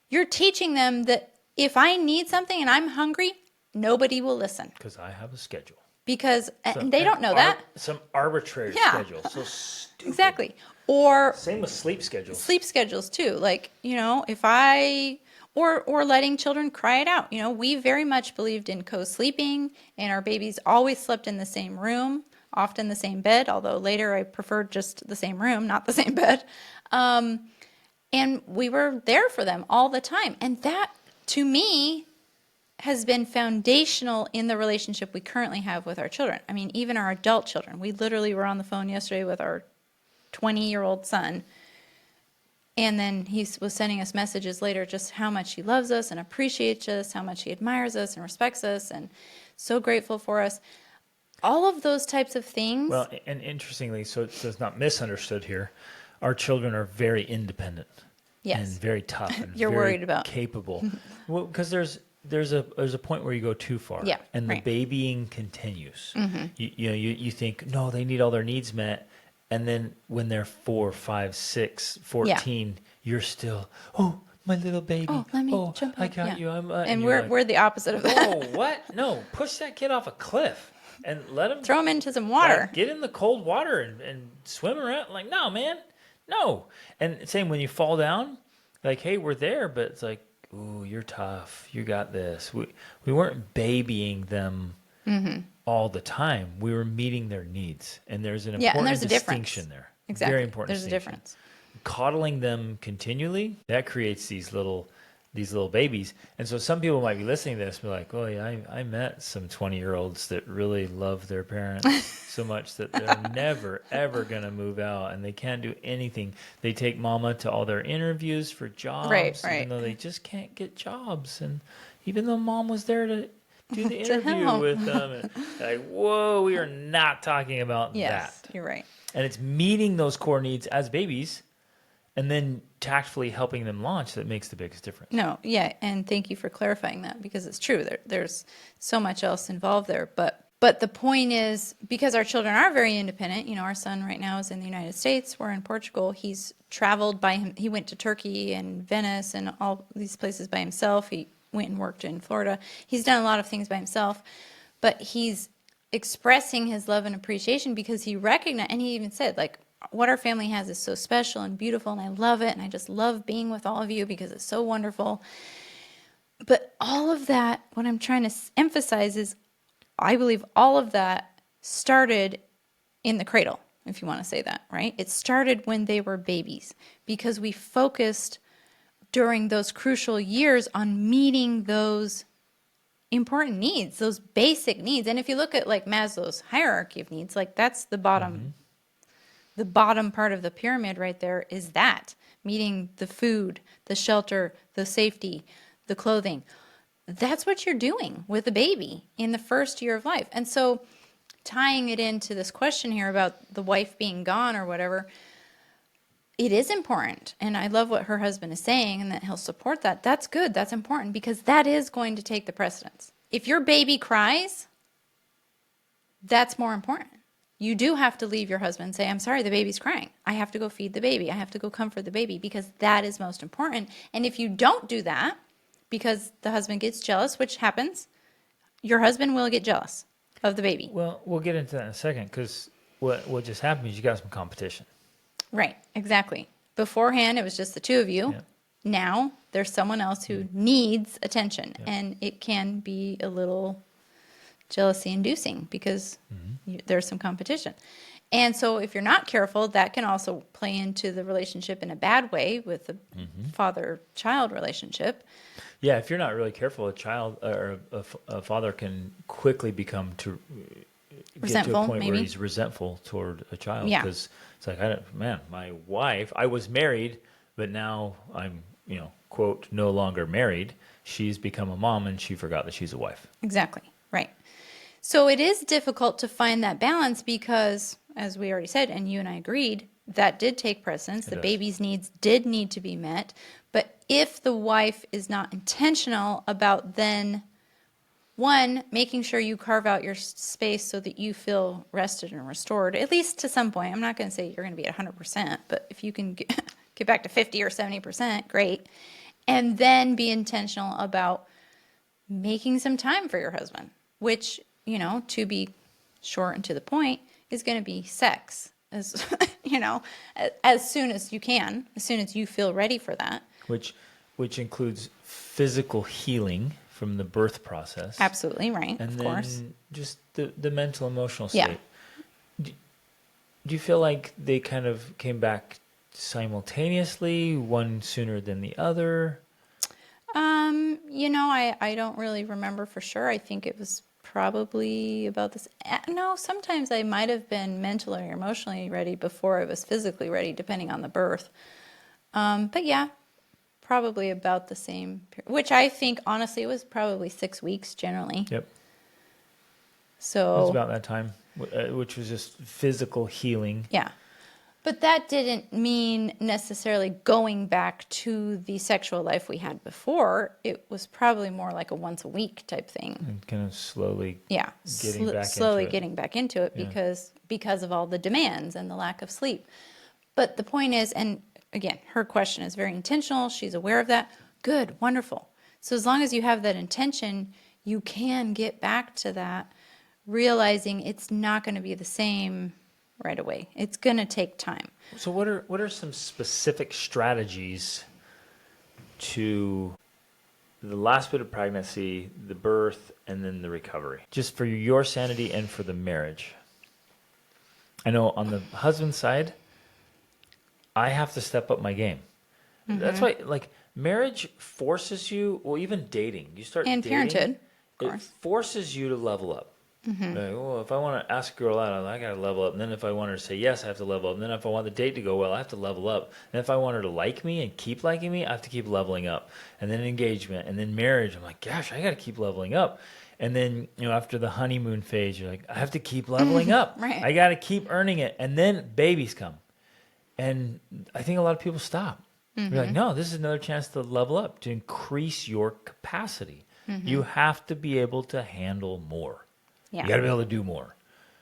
You're teaching them that if I need something and I'm hungry, nobody will listen. Because I have a schedule. Because and they don't know that. Some arbitrary Yeah. schedule. So stupid. Exactly. Or Same with sleep schedules. sleep schedules too. Like, if I or letting children cry it out. We very much believed in co-sleeping, and our babies always slept in the same room, often the same bed, although later I preferred just the same room, not the same bed. And we were there for them all the time. And that, to me, has been foundational in the relationship we currently have with our children. I mean, even our adult children. We literally were on the phone yesterday with our 20-year-old son, and then he was sending us messages later just how much he loves us and appreciates us, how much he admires us and respects us, and so grateful for us. All of those types of things. Well, and interestingly, so it's not misunderstood here, our children are very independent. Yes. And very tough and You're very worried about. capable. Well, because there's a point where you go too far. Yeah, And right. the babying continues. Mm-hmm. You think, no, they need all their needs met. And then when they're 4, 5, 6, 14, you're still, oh, my little baby. Oh, let me jump I out. got Yeah. you. And we're the opposite of that. Oh, what? No, push that kid off a cliff. And let them Throw them into some water. get in the cold water and swim around. Like, no, man, no. And same when you fall down, like, hey, we're there, but it's like, ooh, you're tough. You got this. We weren't babying them all the time. We were meeting their needs, and there's an important there's a distinction difference. there. Exactly. Very important. There's a distinction. difference. Coddling them continually, that creates these little babies. And so some people might be listening to this and be like, oh yeah, I met some 20-year-olds that really love their parents so much that they're never ever going to move out, and they can't do anything. They take mama to all their interviews for jobs, Right. even though they just can't get jobs. And even though mom was there to do the To interview help. with them, and like, whoa, we are not talking about Yes, that. you're right. And it's meeting those core needs as babies and then tactfully helping them launch that makes the biggest difference. No, yeah, and thank you for clarifying that, because it's true. There's so much else involved there. But the point is, because our children are very independent, our son right now is in the United States, we're in Portugal. He's traveled by him. He went to Turkey and Venice and all these places by himself. He went and worked in Florida. He's done a lot of things by himself, but he's expressing his love and appreciation because he recognized, and he even said, like, what our family has is so special and beautiful, and I love it, and I just love being with all of you because it's so wonderful. But all of that, what I'm trying to emphasize is, I believe all of that started in the cradle, if you want to say that, right? It started when they were babies, because we focused during those crucial years on meeting those important needs, those basic needs. And if you look at like Maslow's hierarchy of needs, like that's the bottom. The bottom part of the pyramid right there is that meeting the food, the shelter, the safety, the clothing. That's what you're doing with a baby in the first year of life. And so tying it into this question here about the wife being gone or whatever, it is important. And I love what her husband is saying and that he'll support that. That's good. That's important, because that is going to take the precedence. If your baby cries, that's more important. You do have to leave your husband and say, I'm sorry, the baby's crying. I have to go feed the baby. I have to go comfort the baby, because that is most important. And if you don't do that, because the husband gets jealous, which happens, your husband will get jealous of the baby. Well, we'll get into that in a second, because what just happened is you got some competition. Right, exactly. Beforehand, it was just the two of you. Yeah. Now, there's someone else who needs attention, Yeah. and it can be a little jealousy inducing because there's some competition. And so if you're not careful, that can also play into the relationship in a bad way with the father-child relationship. Yeah, if you're not really careful, a child or a father can quickly become get to Resentful, a point maybe. where he's resentful toward a child. Yeah. Because it's like, my wife, I was married, but now I'm, quote, no longer married. She's become a mom, and she forgot that she's a wife. Exactly, right. So it is difficult to find that balance because, as we already said, and you and I agreed, that did take precedence. The does. baby's needs did need to be met. But if the wife is not intentional about then, one, making sure you carve out your space so that you feel rested and restored, at least to some point. I'm not going to say you're going to be at 100%, but if you can get back to 50 or 70%, great. And then be intentional about making some time for your husband, which, to be short and to the point, is going to be sex, as as soon as you can, as soon as you feel ready for that. Which includes physical healing from the birth process. Absolutely, right, And of then course. just the mental, emotional Yeah. state. Do you feel like they kind of came back simultaneously, one sooner than the other? I don't really remember for sure. I think it was probably about this. No, sometimes I might have been mentally or emotionally ready before I was physically ready, depending on the birth. But yeah, probably about the same, which I think, honestly, it was probably 6 weeks generally. Yep. So It was about that time, which was just physical healing. yeah. But that didn't mean necessarily going back to the sexual life we had before. It was probably more like a once a week type thing. And kind of slowly Yeah, slowly getting back into it Yeah. because of all the demands and the lack of sleep. But the point is, and again, her question is very intentional. She's aware of that. Good, wonderful. So as long as you have that intention, you can get back to that realizing it's not going to be the same right away. It's going to take time. So what are some specific strategies to the last bit of pregnancy, the birth, and then the recovery, just for your sanity and for the marriage? I know on the husband side, I have to step up my game. That's why, like, marriage forces you, well, even dating, you start And dating, parenthood, of it course. forces you to level up. Like, well, if I want to ask a girl out, I got to level up. And then if I want her to say yes, I have to level up. And then if I want the date to go well, I have to level up. And if I want her to like me and keep liking me, I have to keep leveling up. And then engagement, and then marriage. I'm like, gosh, I got to keep leveling up. And then, after the honeymoon phase, you're like, I have to keep leveling up. Right. I got to keep earning it. And then babies come. And I think a lot of people stop. You're like, no, this is another chance to level up, to increase your capacity. You have to be able to handle more. Yeah. You got to be able to do more.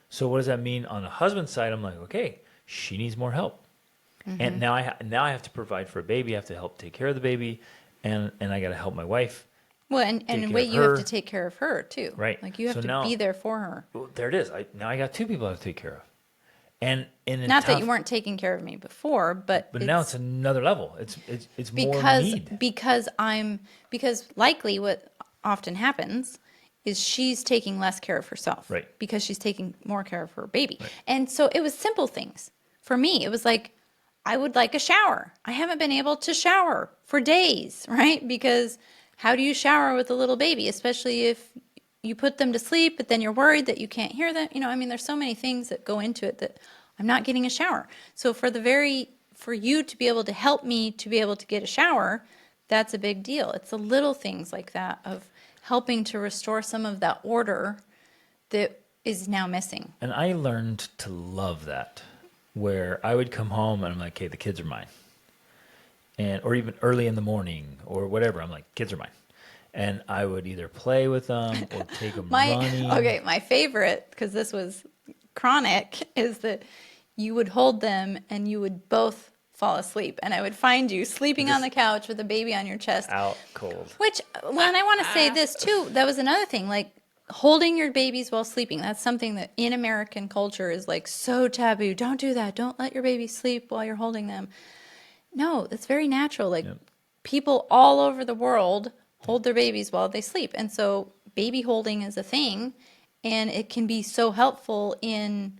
So what does that mean on the husband's side? I'm like, okay, she needs more help. And now I have to provide for a baby. I have to help take care of the baby. And I got to help my wife. Well, and care in a way, of you have her. to take care of her too. Right. Like you have So to now- be there for her. Well, there it is. Now I got two people I have to take care of. And Not that you weren't taking care of me before, but now it's another level. It's more need. because likely what often happens is she's taking less care of herself. Right. Because she's taking more care of her baby. Right. And so it was simple things. For me, it was like, I would like a shower. I haven't been able to shower for days, right? Because how do you shower with a little baby, especially if you put them to sleep, but then you're worried that you can't hear them? There's so many things that go into it that I'm not getting a shower. So for you to be able to help me to be able to get a shower, that's a big deal. It's the little things like that of helping to restore some of that order that is now missing. And I learned to love that, where I would come home and I'm like, hey, the kids are mine. Or even early in the morning or whatever, I'm like, kids are mine. And I would either play with them or take them running. Okay, my favorite, because this was chronic, is that you would hold them and you would both fall asleep. And I would find you sleeping on the couch with a baby on your chest. Out cold. Which, well, and I want to say this too, that was another thing, like holding your babies while sleeping. That's something that in American culture is like so taboo. Don't do that. Don't let your baby sleep while you're holding them. No, it's very natural. Like people all over the world hold their babies while they sleep. And so baby holding is a thing, and it can be so helpful in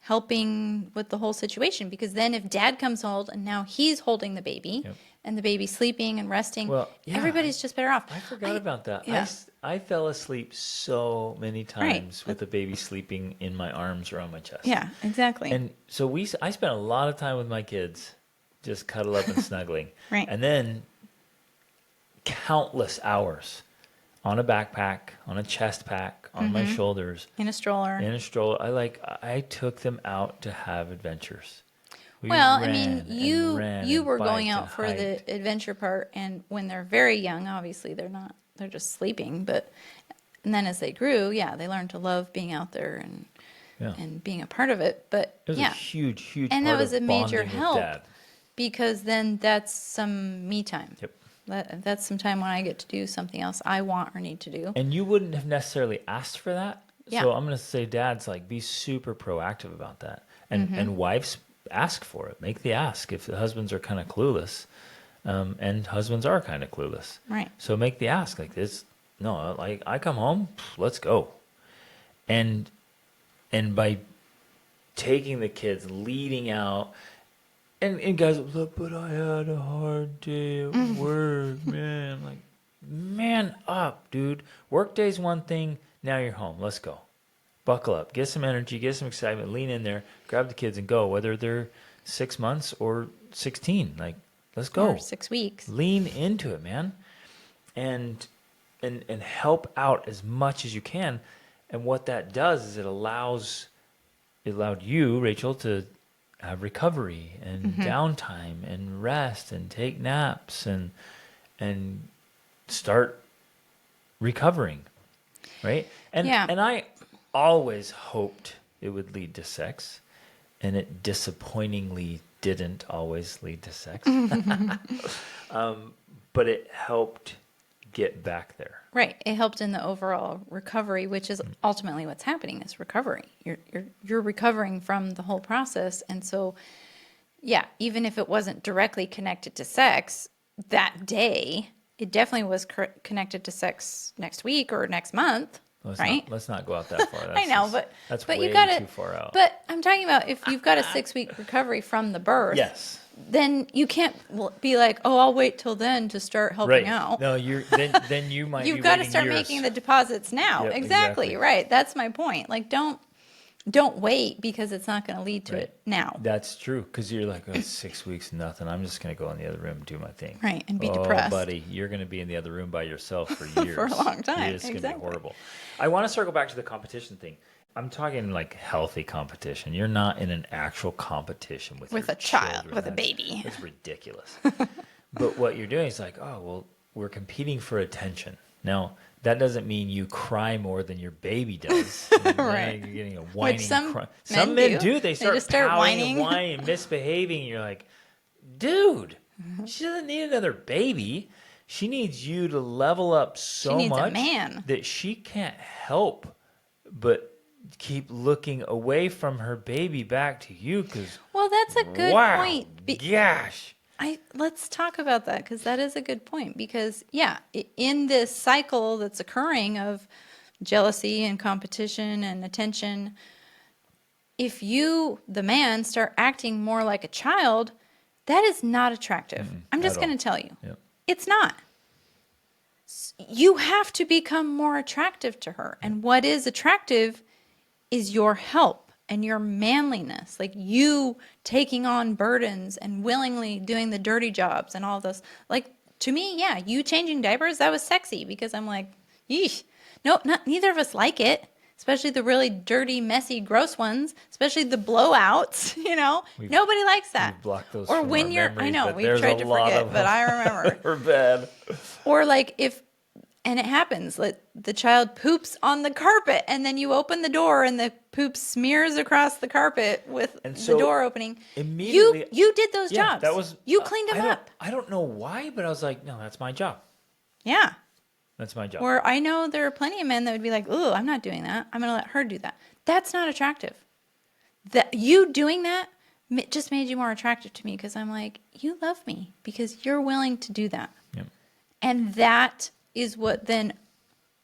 helping with the whole situation, because then if dad comes home and now he's holding the baby and the baby's sleeping and resting, everybody's just better off. I forgot about that. Yeah. I fell asleep so many times with the baby sleeping in my arms or on my chest. Yeah, exactly. And so I spent a lot of time with my kids just cuddle up and snuggling. Right. And then countless hours on a backpack, on a chest pack, on my shoulders. in a stroller. I took them out to have adventures. We Well, ran I mean, you and were going biked out and for hiked. the adventure part, and when they're very young, obviously they're just sleeping, and then as they grew, they learned to love being out there and being a part of it. But It was a huge, huge and part that was of a major bonding with help, Dad. because then that's some me time. Yep. That's some time when I get to do something else I want or need to do. And you wouldn't have necessarily asked for that. Yeah. So I'm going to say dads, be super proactive about that. And wives, ask for it. Make the ask if the husbands are kind of clueless. And husbands are kind of clueless. Right. So make the ask like this. No, I come home, let's go. And by taking the kids, leading out, and guys, look, but I had a hard day at work, man. Like, man up, dude. Work day's one thing. Now you're home. Let's go. Buckle up. Get some energy. Get some excitement. Lean in there. Grab the kids and go. Whether they're 6 months or 16, let's go. Or 6 weeks. Lean into it, man, and help out as much as you can. And what that does is it allowed you, Rachel, to have recovery and downtime and rest and take naps and start recovering, right? And I always hoped it would lead to sex, and it disappointingly didn't always lead to sex. But it helped get back there. Right. It helped in the overall recovery, which is ultimately what's happening is recovery. You're recovering from the whole process. And so, yeah, even if it wasn't directly connected to sex that day, it definitely was connected to sex next week or next month. Right? Let's not go out that far. I know, that's but way you gotta, too far out. But I'm talking about if you've got a 6-week recovery from the birth. Yes. Then you can't be like, oh, I'll wait till then to start helping out. No, then you might. You've got to start making the deposits now. Yep, exactly right. That's my point. Like, don't wait because it's not going to lead to it now. That's true, because you're like, oh, 6 weeks, nothing. I'm just going to go in the other room and do my thing. Right, and be depressed. Buddy, you're going to be in the other room by yourself for years. For a long time. It's going to be horrible. I want to circle back to the competition thing. I'm talking like healthy competition. You're not in an actual competition with a child, children. with a baby. That's ridiculous. But what you're doing is like, oh, well, we're competing for attention. Now, that doesn't mean you cry more than your baby does. Right. You're getting a whining cry. Men Some men do. They just start pouting whining. and whining and misbehaving. And you're like, dude, she doesn't need another baby. She needs you to level up so She needs much a man. that she can't help but keep looking away from her baby back to you. Well, that's a good point. Gosh. Let's talk about that because that is a good point. Because, yeah, in this cycle that's occurring of jealousy and competition and attention, if you, the man, start acting more like a child, that is not attractive. I'm just going to tell you. Yep. It's not. You have to become more attractive to her. And what is attractive is your help and your manliness, like you taking on burdens and willingly doing the dirty jobs and all those. Like, to me, yeah, you changing diapers, that was sexy because I'm like, yeesh. No, neither of us like it, especially the really dirty, messy, gross ones, especially the blowouts, Nobody likes that. We've blocked those or from when our you're, memories, I know, but we've there's tried a to lot forget, of but I remember. They're bad. Or like and it happens, like the child poops on the carpet and then you open the door and the poop smears across the carpet with the door opening. Immediately, you did those jobs. That was you cleaned them up. I don't know why, but I was like, no, that's my job. Yeah. That's my job. Or I know there are plenty of men that would be like, oh, I'm not doing that. I'm going to let her do that. That's not attractive. That you doing that just made you more attractive to me because I'm like, you love me because you're willing to do that. Yep. And that is what then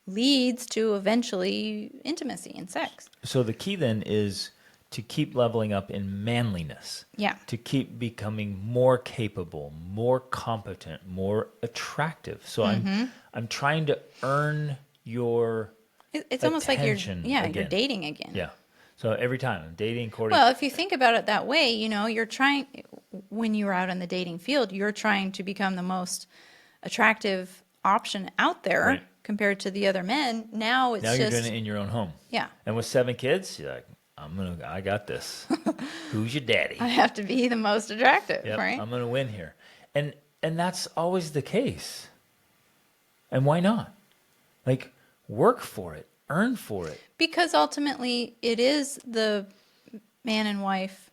leads to eventually intimacy and sex. So the key then is to keep leveling up in manliness. Yeah. To keep becoming more capable, more competent, more attractive. So I'm trying to earn your It's almost like you're again. you're dating again. Yeah. So every time I'm dating, courting. Well, if you think about it that way, you're trying, when you're out in the dating field, you're trying to become the most attractive option out there compared to the other men. Now you're doing it in your own home. Yeah. And with 7 kids, you're like, I got this. Who's your daddy? I have to be the most attractive, Yep, right? I'm going to win here. And that's always the case. And why not? Like, work for it. Earn for it. Because ultimately, it is the man and wife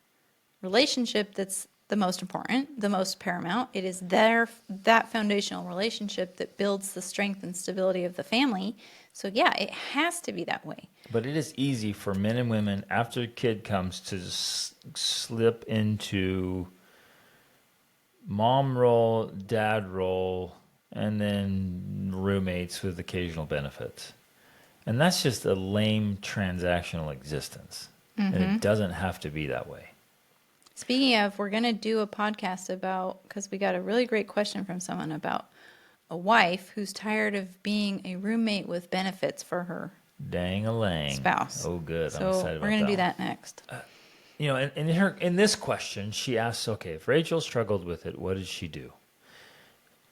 relationship that's the most important, the most paramount. It is that foundational relationship that builds the strength and stability of the family. So yeah, it has to be that way. But it is easy for men and women after a kid comes to slip into mom role, dad role, and then roommates with occasional benefits. And that's just a lame transactional existence. And it doesn't have to be that way. Speaking of, we're going to do a podcast about, because we got a really great question from someone about a wife who's tired of being a roommate with benefits for her Dang-a-lang. spouse. Oh, good. So I'm excited about we're going to do that. that next. In this question, she asks, okay, if Rachel struggled with it, what did she do?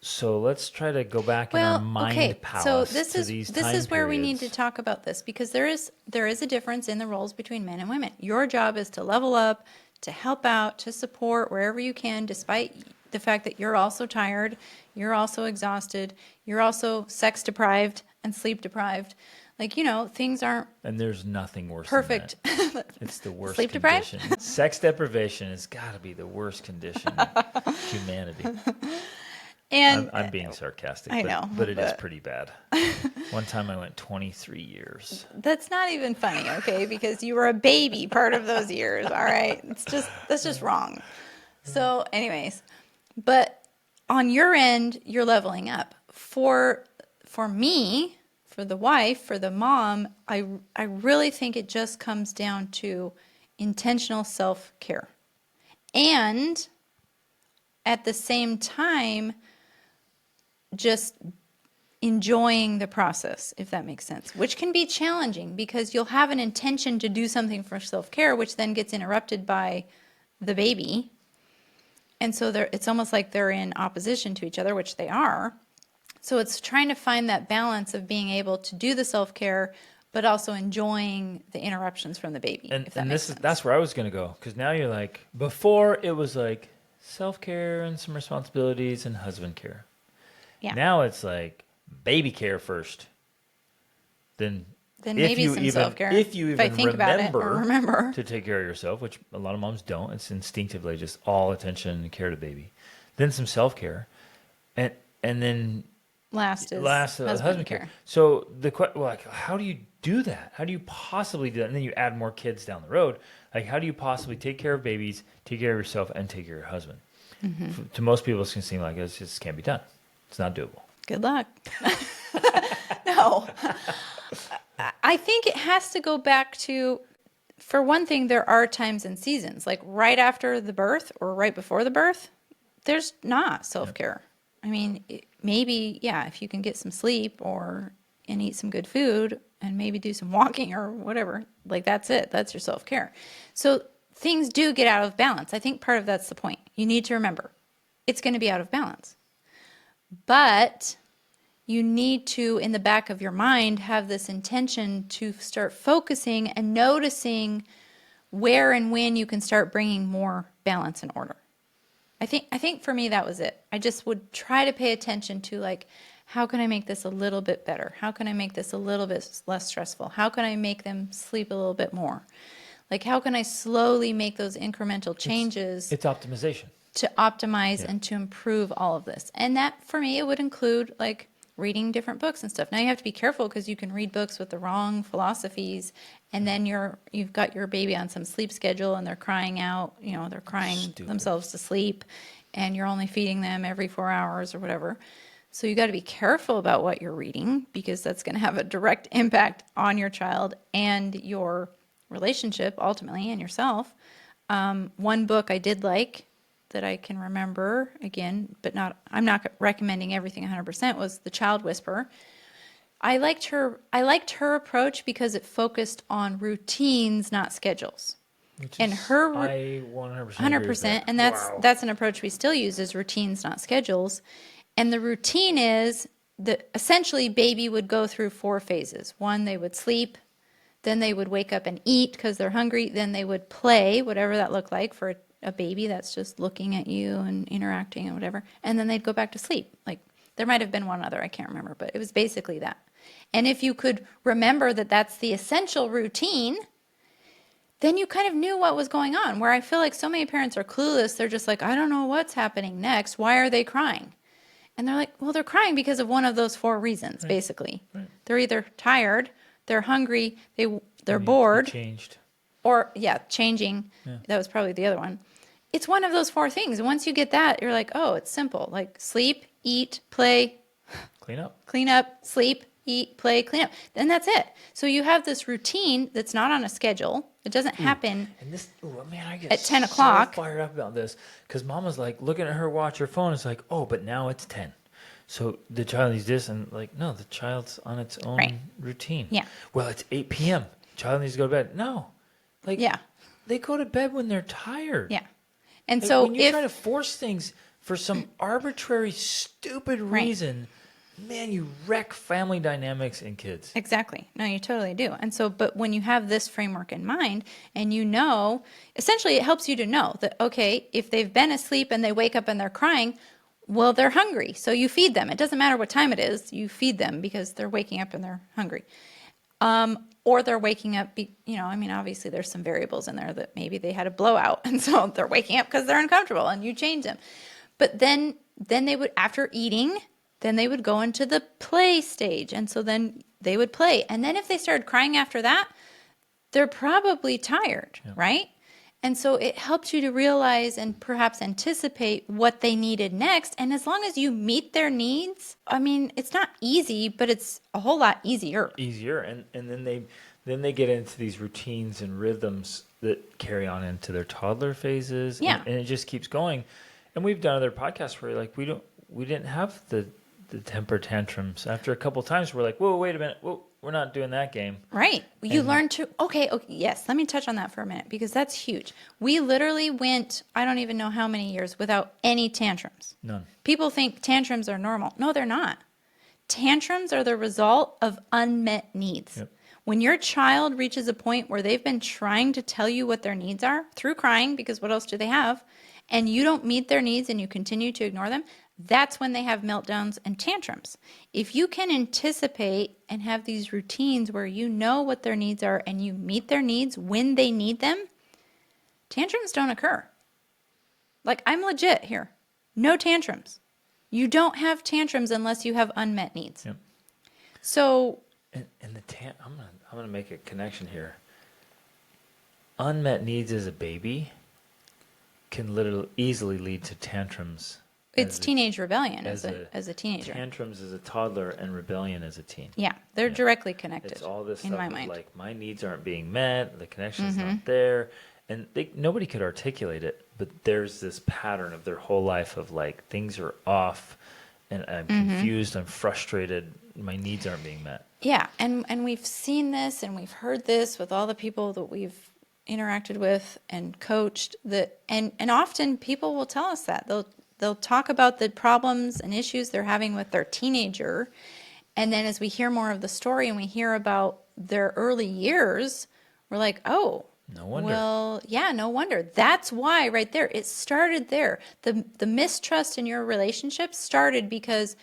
So let's try to go back in our mind palace so to these time this is where we need to periods. talk about this because there is a difference in the roles between men and women. Your job is to level up, to help out, to support wherever you can, despite the fact that you're also tired, you're also exhausted, you're also sex deprived and sleep deprived. Like, things aren't And there's nothing worse perfect. than that. It's the worst Sleep deprived? condition. Sex deprivation has got to be the worst condition in humanity. And I'm being sarcastic, I know, but it is but- pretty bad. One time I went 23 years. that's not even funny, okay? Because you were a baby part of those years, all right? That's just wrong. So, anyways, but on your end, you're leveling up. For me, for the wife, for the mom, I really think it just comes down to intentional self-care. And at the same time, just enjoying the process, if that makes sense, which can be challenging because you'll have an intention to do something for self-care, which then gets interrupted by the baby. And so it's almost like they're in opposition to each other, which they are. So it's trying to find that balance of being able to do the self-care, but also enjoying the interruptions from the baby, if that makes sense. That's where I was going to go. Because now you're like, before it was like self-care and some responsibilities and husband care. Yeah. Now it's like baby care first. Then maybe some self-care. If you I even think about it or remember to take care of yourself, which a lot of moms don't, it's instinctively just all attention and care to baby. Then some self-care, and then last is husband care. So like, how do you do that? How do you possibly do that? And then you add more kids down the road. Like, how do you possibly take care of babies, take care of yourself, and take care of your husband? Mm-hmm. To most people, it's going to seem like it just can't be done. It's not doable. Good luck. No. I think it has to go back to, for one thing, there are times and seasons. Like right after the birth or right before the birth, there's not self-care. I mean, maybe, if you can get some sleep and eat some good food and maybe do some walking or whatever, like that's it. That's your self-care. So things do get out of balance. I think part of that's the point. You need to remember it's going to be out of balance. But you need to, in the back of your mind, have this intention to start focusing and noticing where and when you can start bringing more balance and order. I think for me that was it. I just would try to pay attention to, like, how can I make this a little bit better? How can I make this a little bit less stressful? How can I make them sleep a little bit more? Like, how can I slowly make those incremental changes? It's optimization. To optimize and to improve all of this. And that, for me, it would include, like, reading different books and stuff. Now you have to be careful because you can read books with the wrong philosophies, and then you've got your baby on some sleep schedule and they're crying out, they're crying themselves to sleep, and you're only feeding them every 4 hours or whatever. So you got to be careful about what you're reading because that's going to have a direct impact on your child and your relationship ultimately and yourself. One book I did like that I can remember again, but I'm not recommending everything 100%, was The Child Whisperer. I liked her approach because it focused on routines, not schedules. And her I 100% 100%, and that's an approach we still use, is routines, not schedules. And the routine is that essentially baby would go through 4 phases. One, they would sleep, then they would wake up and eat because they're hungry, then they would play, whatever that looked like for a baby that's just looking at you and interacting and whatever, and then they'd go back to sleep. Like, there might have been one other, I can't remember, but it was basically that. And if you could remember that that's the essential routine, then you kind of knew what was going on. Where I feel like so many parents are clueless, they're just like, I don't know what's happening next. Why are they crying? And they're like, well, they're crying because of one of those 4 reasons, basically. Right. They're either tired, they're hungry, they're bored. Changed. Or, changing. Yeah. That was probably the other one. It's one of those 4 things. And once you get that, you're like, oh, it's simple. Like sleep, eat, play. Clean up, sleep, eat, play, clean up. And that's it. So you have this routine that's not on a schedule. It doesn't happen I get at 10 o'clock. So fired up about this because Mama's like looking at her watch, her phone. It's like, oh, but now it's 10. So the child needs this. And like, no, the child's on its own routine. Yeah. Well, it's 8 p.m. Child needs to go to bed. No. Like, they go to bed when they're tired. Yeah. And like, so when you try to force things for some arbitrary, stupid reason, man, you wreck family dynamics and kids. Exactly. No, you totally do. And so, but when you have this framework in mind and essentially it helps you to know that, okay, if they've been asleep and they wake up and they're crying, well, they're hungry. So you feed them. It doesn't matter what time it is. You feed them because they're waking up and they're hungry. Or they're waking up, obviously there's some variables in there that maybe they had a blowout and so they're waking up because they're uncomfortable and you change them. But then then they would, after eating, then they would go into the play stage. And so then they would play. And then if they started crying after that, they're probably tired, right? And so it helps you to realize and perhaps anticipate what they needed next. And as long as you meet their needs, I mean, it's not easy, but it's a whole lot easier. And then they get into these routines and rhythms that carry on into their toddler phases. Yeah. And it just keeps going. And we've done other podcasts where like we didn't have the temper tantrums. After a couple of times, we're like, whoa, wait a minute. Whoa, we're not doing that game. Right. You learn to, okay, yes, let me touch on that for a minute because that's huge. We literally went, I don't even know how many years without any tantrums. None. People think tantrums are normal. No, they're not. Tantrums are the result of unmet needs. Yep. When your child reaches a point where they've been trying to tell you what their needs are through crying, because what else do they have? And you don't meet their needs and you continue to ignore them, that's when they have meltdowns and tantrums. If you can anticipate and have these routines where you know what their needs are and you meet their needs when they need them, tantrums don't occur. Like, I'm legit here. No tantrums. You don't have tantrums unless you have unmet needs. Yep. So, And I'm gonna make a connection here. Unmet needs as a baby can literally easily lead to tantrums. it's teenage rebellion as as a teenager. Tantrums as a toddler and rebellion as a teen. Yeah, they're directly connected. It's all this in stuff my of, mind. like my needs aren't being met, the connection's not there, and nobody could articulate it, but there's this pattern of their whole life of like things are off, and I'm confused, I'm frustrated, my needs aren't being met. Yeah, and we've seen this and we've heard this with all the people that we've interacted with and coached that and often people will tell us that. They'll talk about the problems and issues they're having with their teenager, and then as we hear more of the story and we hear about their early years, we're like, oh, No wonder. well, yeah, no wonder. That's why right there. It started there. The mistrust in your relationship started because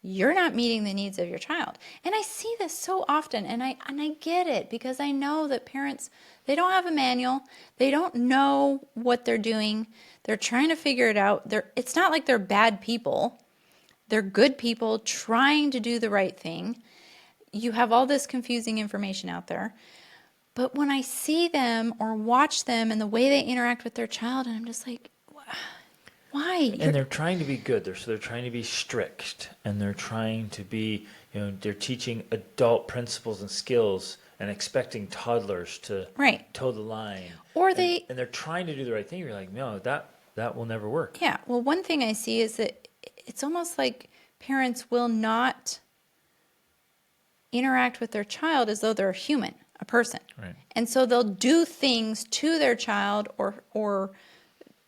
you're not meeting the needs of your child. And I see this so often, and I get it because I know that parents, they don't have a manual. They don't know what they're doing. They're trying to figure it out. It's not like they're bad people. They're good people trying to do the right thing. You have all this confusing information out there. But when I see them or watch them and the way they interact with their child, and I'm just like, why? And they're trying to be good. They're trying to be strict, and they're trying to be, they're teaching adult principles and skills and expecting toddlers to toe the line. Or and they're trying to do the right thing. You're like, no, that will never work. Yeah. Well, one thing I see is that it's almost like parents will not interact with their child as though they're a human, a person. Right. And so they'll do things to their child or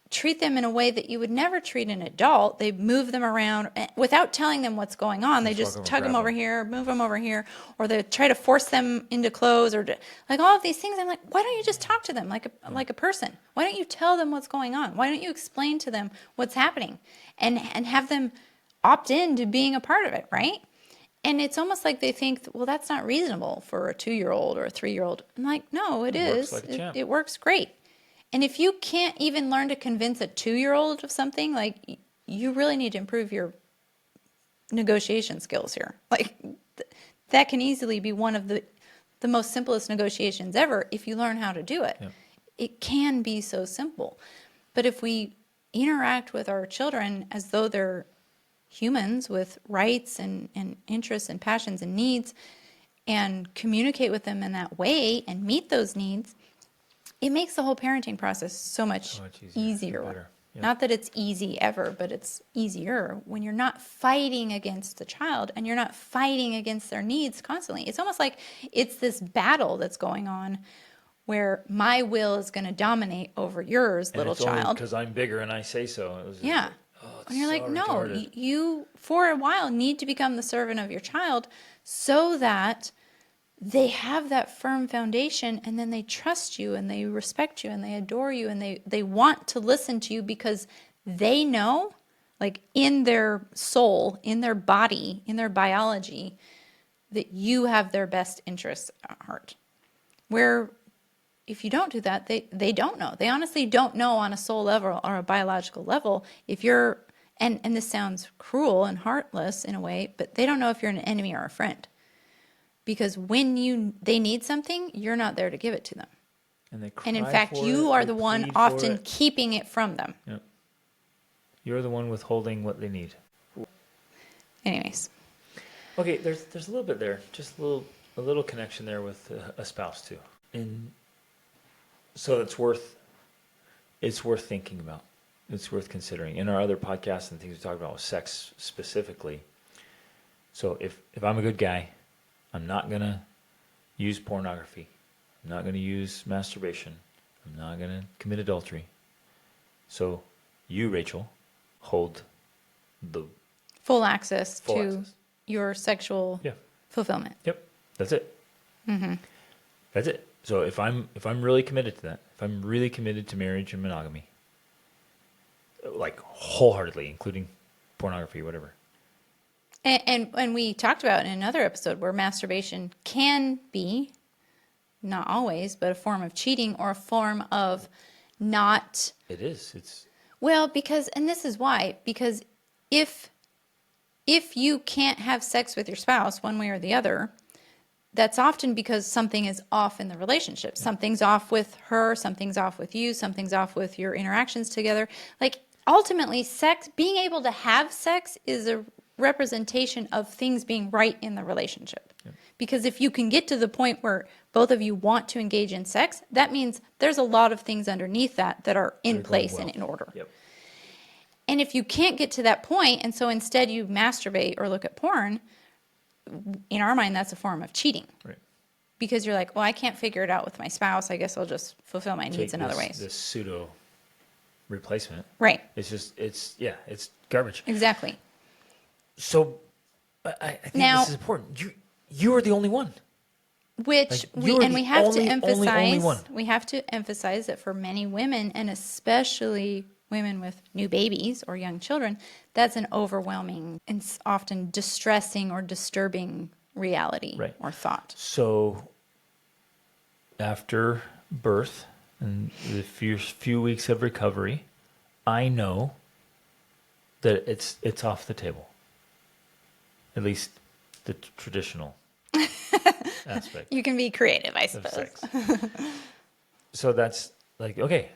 treat them in a way that you would never treat an adult. They move them around without telling them what's going on. They just tug them over here, move them over here, or they try to force them into clothes or like all of these things. I'm like, why don't you just talk to them like a person? Why don't you tell them what's going on? Why don't you explain to them what's happening and have them opt in to being a part of it, right? And it's almost like they think, well, that's not reasonable for a 2-year-old or a 3-year-old. I'm like, no, it is. Works like a champ. It works great. And if you can't even learn to convince a 2-year-old of something, like you really need to improve your negotiation skills here. Like that can easily be one of the most simplest negotiations ever if you learn how to do it. Yeah. It can be so simple. But if we interact with our children as though they're humans with rights and interests and passions and needs and communicate with them in that way and meet those needs, it makes the whole parenting process so much easier. Better. Yep. Not that it's easy ever, but it's easier when you're not fighting against the child and you're not fighting against their needs constantly. It's almost like it's this battle that's going on where my will is going to dominate over yours, little child. Because I'm bigger and I say so. Yeah. And you're like, no, you for a while need to become the servant of your child so that they have that firm foundation and then they trust you and they respect you and they adore you and they want to listen to you because they know, like in their soul, in their body, in their biology, that you have their best interests at heart. Where if you don't do that, they don't know. They honestly don't know on a soul level or a biological level if you're And this sounds cruel and heartless in a way, but they don't know if you're an enemy or a friend. Because when they need something, you're not there to give it to them. And they cry And in fact, for you it, are they the one plead for often it. keeping it from them. Yep. You're the one withholding what they need. Anyways. Okay, there's a little bit there, just a little connection there with a spouse too, and so it's worth thinking about. It's worth considering. In our other podcasts and things we talk about with sex specifically. So if I'm a good guy, I'm not gonna use pornography. I'm not gonna use masturbation. I'm not gonna commit adultery. So you, Rachel, hold the Full access full to access. your sexual Yeah. fulfillment. Yep, that's it. That's it. So if I'm really committed to that, if I'm really committed to marriage and monogamy, like wholeheartedly, including pornography, whatever. And we talked about in another episode where masturbation can be, not always, but a form of cheating or a form of not. It is. It's Well, because, and this is why, because if you can't have sex with your spouse one way or the other, that's often because something is off in the relationship. Something's off with her, something's off with you, something's off with your interactions together. Like ultimately, sex, being able to have sex is a representation of things being right in the relationship. Yep. Because if you can get to the point where both of you want to engage in sex, that means there's a lot of things underneath that are in They're going place well. and in order. Yep. And if you can't get to that point, and so instead you masturbate or look at porn, in our mind, that's a form of cheating. Right. Because you're like, well, I can't figure it out with my spouse. I guess I'll just fulfill my needs in other ways. This pseudo replacement. Right. It's just, it's garbage. Exactly. So I think Now- this is important. You are the only one. Which Like, you're we the have only- to emphasize. only one. We have to emphasize that for many women, and especially women with new babies or young children, that's an overwhelming and often distressing or disturbing reality Right. or thought. So after birth and the few weeks of recovery, I know that it's off the table. At least the traditional aspect You can be creative, I of suppose. sex. So that's like, okay,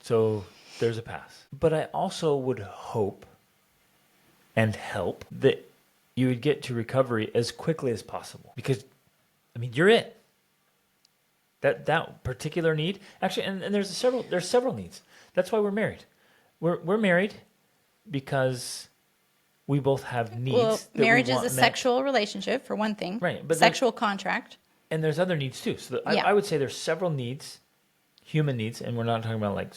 so there's a path. But I also would hope and help that you would get to recovery as quickly as possible. Because, I mean, you're it. That particular need, actually, and there's several needs. That's why we're married. We're married because we both have needs. Well, that we marriage is want a met. sexual relationship, for one thing. Right, but sexual contract. And there's other needs too. So Yeah. I would say there's several needs, human needs, and we're not talking about like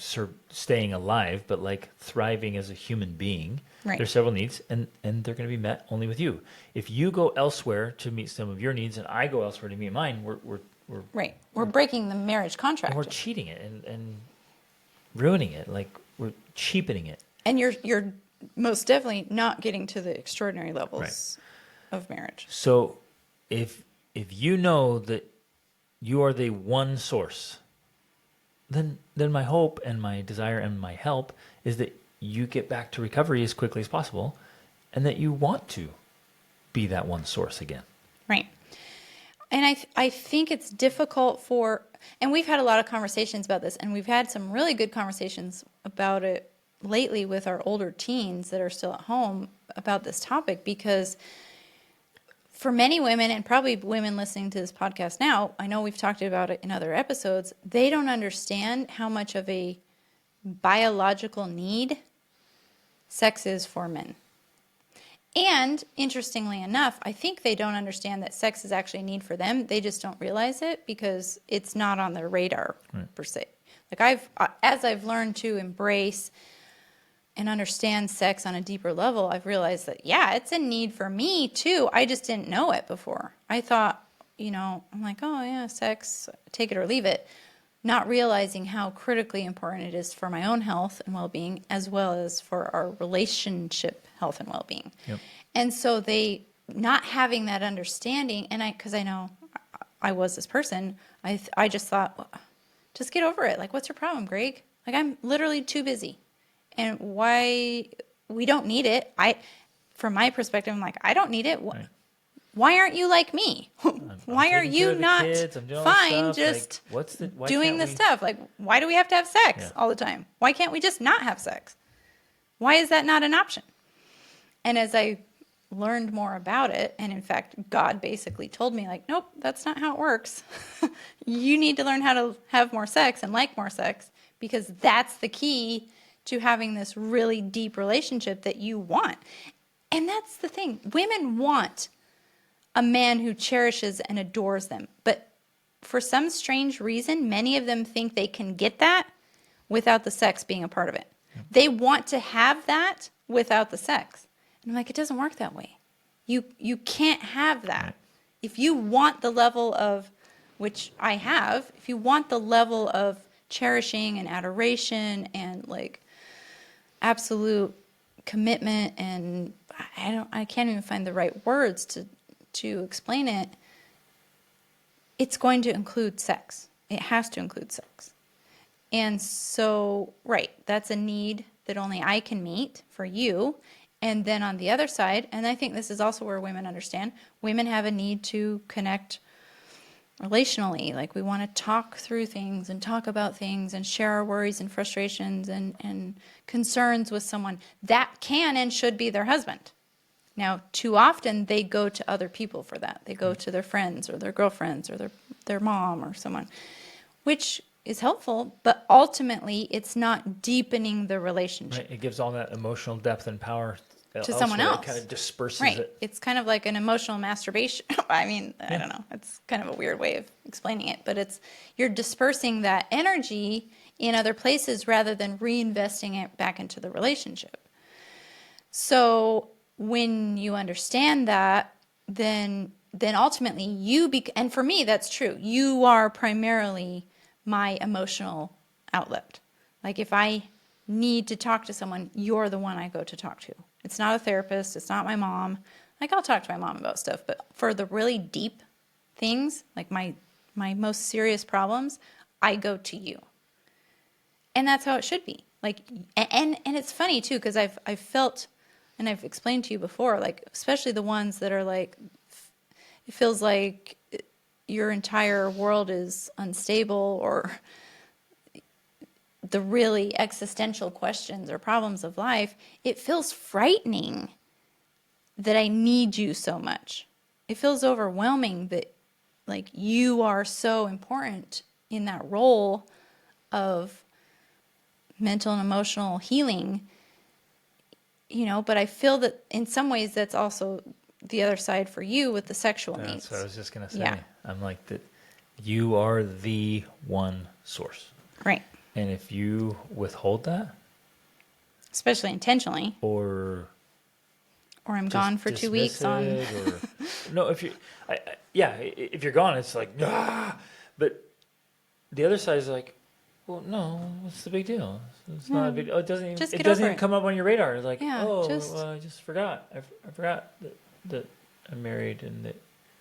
staying alive, but like thriving as a human being. Right. There's several needs, and they're going to be met only with you. If you go elsewhere to meet some of your needs, and I go elsewhere to meet mine, we're Right. We're breaking the marriage contract. we're cheating it and ruining it. Like we're cheapening it. And you're most definitely not getting to the extraordinary levels of marriage. So if you know that you are the one source, then my hope and my desire and my help is that you get back to recovery as quickly as possible and that you want to be that one source again. Right. And I think it's difficult and we've had a lot of conversations about this, and we've had some really good conversations about it lately with our older teens that are still at home about this topic, because for many women, and probably women listening to this podcast now, I know we've talked about it in other episodes, they don't understand how much of a biological need sex is for men. And interestingly enough, I think they don't understand that sex is actually a need for them. They just don't realize it because it's not on their radar per se. Like as I've learned to embrace and understand sex on a deeper level, I've realized that, yeah, it's a need for me too. I just didn't know it before. I thought, I'm like, oh yeah, sex, take it or leave it. Not realizing how critically important it is for my own health and well-being, as well as for our relationship health and well-being. Yep. And so they not having that understanding, and because I know I was this person, I just thought, well, just get over it. Like, what's your problem, Greg? Like, I'm literally too busy. And why we don't need it. From my perspective, I'm like, I don't need it. Right. Why aren't you like me? Why are taking care you of the not kids, I'm doing all this fine stuff. just Why doing can't the we? stuff? Like, why do we have to have sex all the time? Why can't we just not have sex? Why is that not an option? And as I learned more about it, and in fact, God basically told me, like, nope, that's not how it works. You need to learn how to have more sex and like more sex, because that's the key to having this really deep relationship that you want. And that's the thing. Women want a man who cherishes and adores them. But for some strange reason, many of them think they can get that without the sex being a part of it. They want to have that without the sex. And I'm like, it doesn't work that way. You can't have that. If you want the level of, which I have, if you want the level of cherishing and adoration and like absolute commitment, and I can't even find the right words to explain it, it's going to include sex. It has to include sex. And so, right, that's a need that only I can meet for you. And then on the other side, and I think this is also where women understand, women have a need to connect relationally. Like, we want to talk through things and talk about things and share our worries and frustrations and concerns with someone. That can and should be their husband. Now, too often they go to other people for that. They go to their friends or their girlfriends or their mom or someone, which is helpful, but ultimately it's not deepening the relationship. Right. It gives all that emotional depth and power to someone elsewhere. else. It kind of disperses Right. it. It's kind of like an emotional masturbation. I mean, I don't know. It's kind of a weird way of explaining it, but you're dispersing that energy in other places rather than reinvesting it back into the relationship. So when you understand that, then ultimately and for me, that's true. You are primarily my emotional outlet. Like, if I need to talk to someone, you're the one I go to talk to. It's not a therapist. It's not my mom. Like, I'll talk to my mom about stuff, but for the really deep things, like my most serious problems, I go to you. And that's how it should be. Like, and it's funny too, because I've felt, and I've explained to you before, like, especially the ones that are like, it feels like your entire world is unstable, or the really existential questions or problems of life, it feels frightening that I need you so much. It feels overwhelming that, like, you are so important in that role of mental and emotional healing, but I feel that in some ways that's also the other side for you with the sexual needs. That's what I was just going to say. Yeah. I'm like, that you are the one source. Right. And if you withhold that, especially intentionally, or I'm gone for 2 weeks on. No, if if you're gone, it's like, ah. But the other side is like, well, no, what's the big deal? It's not a big. Oh, it doesn't even come up on your radar. It's like, I just forgot. I forgot that I'm married and that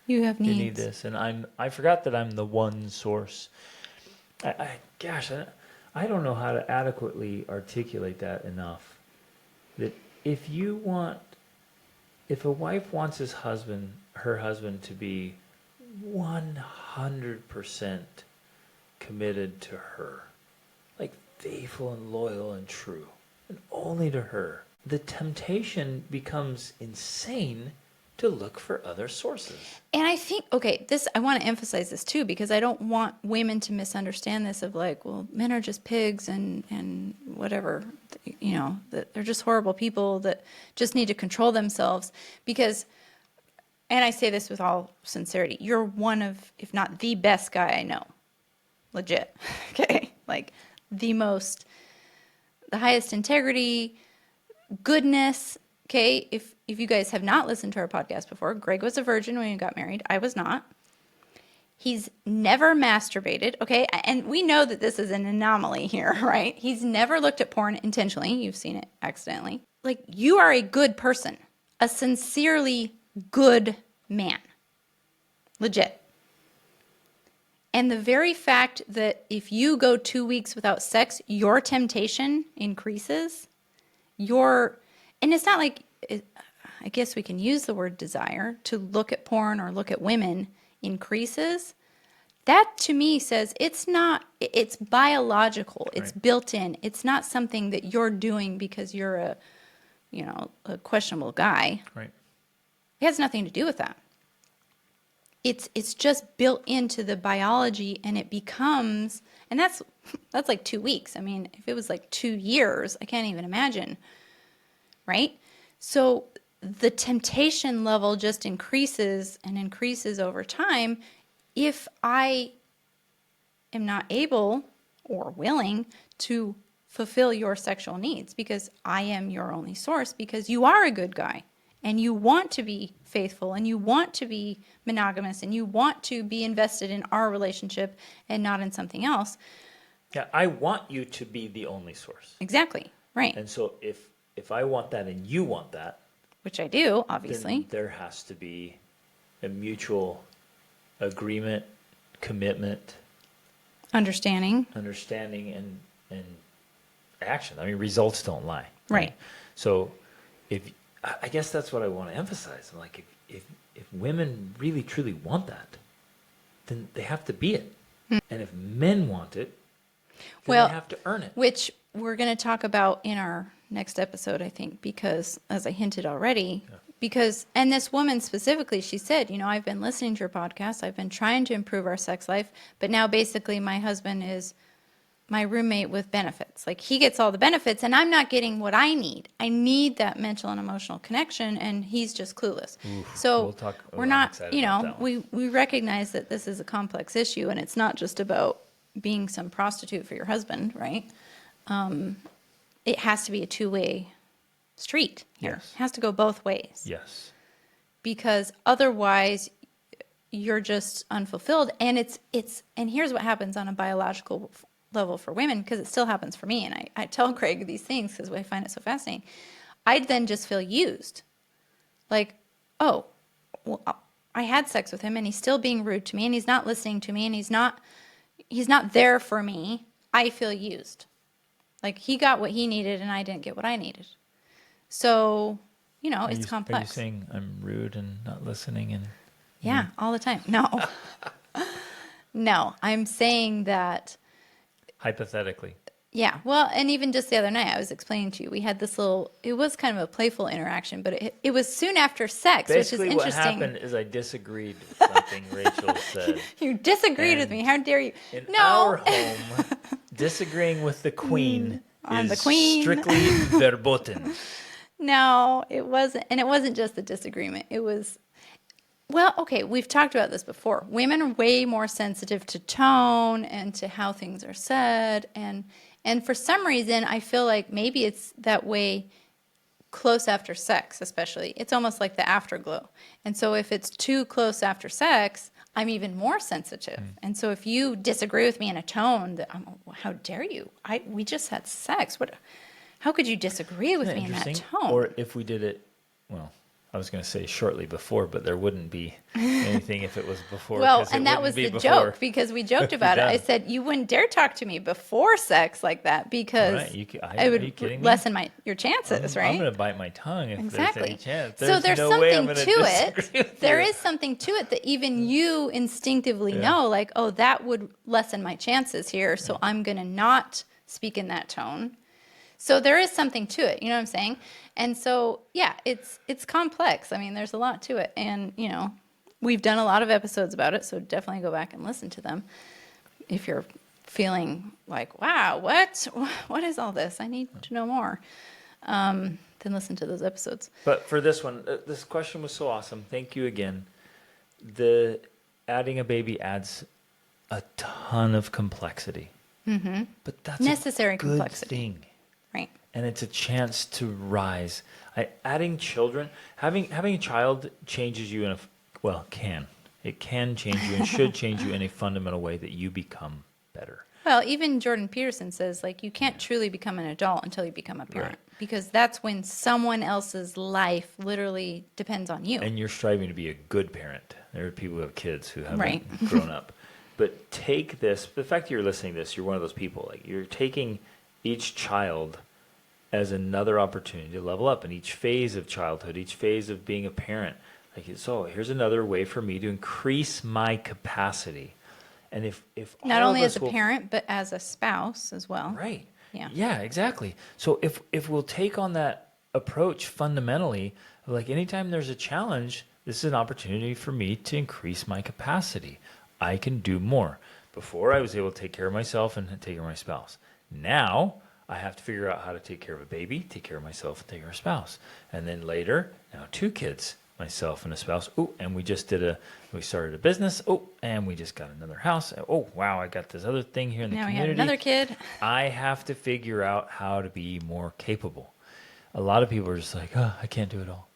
you have needs. You need this, and I forgot that I'm the one source. I don't know how to adequately articulate that enough. That if a wife wants her husband to be 100% committed to her, like faithful and loyal and true, and only to her, the temptation becomes insane to look for other sources. And I think, I want to emphasize this too, because I don't want women to misunderstand this of like, well, men are just pigs and whatever, that they're just horrible people that just need to control themselves. Because, and I say this with all sincerity, you're one of, if not the best guy I know. Legit. Okay. Like the highest integrity, goodness. Okay, if you guys have not listened to our podcast before, Greg was a virgin when he got married. I was not. He's never masturbated, okay? And we know that this is an anomaly here, right? He's never looked at porn intentionally. You've seen it accidentally. Like, you are a good person, a sincerely good man. Legit. And the very fact that if you go 2 weeks without sex, your temptation increases, and it's not like, I guess we can use the word desire to look at porn or look at women increases. That to me says it's not, it's biological, it's Right. built in. It's not something that you're doing because you're a questionable guy. Right. It has nothing to do with that. It's just built into the biology, and it becomes, and that's like 2 weeks. I mean, if it was like 2 years, I can't even imagine, right? So the temptation level just increases and increases over time if I am not able or willing to fulfill your sexual needs, because I am your only source, because you are a good guy and you want to be faithful and you want to be monogamous and you want to be invested in our relationship and not in something else. Yeah, I want you to be the only source. Exactly. Right. And so if I want that and you want that, Which I do, obviously. then there has to be a mutual agreement, commitment, Understanding. understanding, and action. I mean, results don't lie. Right. So I guess that's what I want to emphasize. I'm like, if women really truly want that, then they have to be it. And if men want it, then Well, they have to earn it. Which we're going to talk about in our next episode, I think, because as I hinted already, and this woman specifically, she said, I've been listening to your podcast. I've been trying to improve our sex life, but now basically my husband is my roommate with benefits. Like, he gets all the benefits and I'm not getting what I need. I need that mental and emotional connection, and he's just clueless. So we're I'm not, excited about that one. we recognize that this is a complex issue, and it's not just about being some prostitute for your husband, right? It has to be a two-way street here. Yes. It has to go both ways. Yes. Because otherwise you're just unfulfilled. And and here's what happens on a biological level for women, because it still happens for me. And I tell Craig these things because I find it so fascinating. I'd then just feel used. Like, oh, well, I had sex with him and he's still being rude to me and he's not listening to me and he's not there for me. I feel used. Like, he got what he needed and I didn't get what I needed. So, it's complex. Are you saying I'm rude and not listening? And yeah, all the time. No. No, I'm saying that. Hypothetically. Yeah, well, and even just the other night, I was explaining to you, we had this it was kind of a playful interaction, but it was soon after sex, Basically, which is interesting. what happened is I disagreed with something Rachel said. You disagreed with And me. How dare you? In No. our home, disagreeing with the queen On is the queen. strictly verboten. No, it wasn't. And it wasn't just a disagreement. It was, well, okay, we've talked about this before. Women are way more sensitive to tone and to how things are said. And for some reason, I feel like maybe it's that way close after sex, especially. It's almost like the afterglow. And so if it's too close after sex, I'm even more sensitive. And so if you disagree with me in a tone that, how dare you? We just had sex. How could you disagree with me in that tone? Or if we did it, well, I was going to say shortly before, but there wouldn't be anything if it was before. Well, and that was the joke, because we joked about it. I said, you wouldn't dare talk to me before sex like that, because Right. it would are you kidding me? lessen your chances, right? I'm going to bite my tongue if there's any chance. So there's no way I'm something gonna to disagree it. with There you. is something to it that even you instinctively know, like, oh, that would lessen my chances here, so I'm going to not speak in that tone. So there is something to it, you know what I'm saying? And so, yeah, it's complex. I mean, there's a lot to it. And, we've done a lot of episodes about it, so definitely go back and listen to them. If you're feeling like, wow, what is all this? I need to know more. Then listen to those episodes. But for this one, this question was so awesome. Thank you again. Adding a baby adds a ton of complexity. Mm-hmm. But that's necessary a good complexity. thing. Right. And it's a chance to rise. Adding children, having a child changes you it can change you and should change you in a fundamental way that you become better. Well, even Jordan Peterson says, like, you can't truly become an adult until you become a parent, Right. because that's when someone else's life literally depends on you. And you're striving to be a good parent. There are people who have kids who haven't Right. grown up. But take this, the fact that you're listening to this, you're one of those people. Like, you're taking each child as another opportunity to level up in each phase of childhood, each phase of being a parent. Like, so here's another way for me to increase my capacity. And if Not all only of as us a will, parent, but as a spouse as well. right. Yeah. Yeah, exactly. So if we'll take on that approach fundamentally, like anytime there's a challenge, this is an opportunity for me to increase my capacity. I can do more. Before I was able to take care of myself and take care of my spouse. Now I have to figure out how to take care of a baby, take care of myself, and take care of a spouse. And then later, now 2 kids, myself and a spouse. Oh, and we started a business. Oh, and we just got another house. Oh, wow, I got this other thing here in the Now we community. had another kid. I have to figure out how to be more capable. A lot of people are just like, oh, I can't do it all.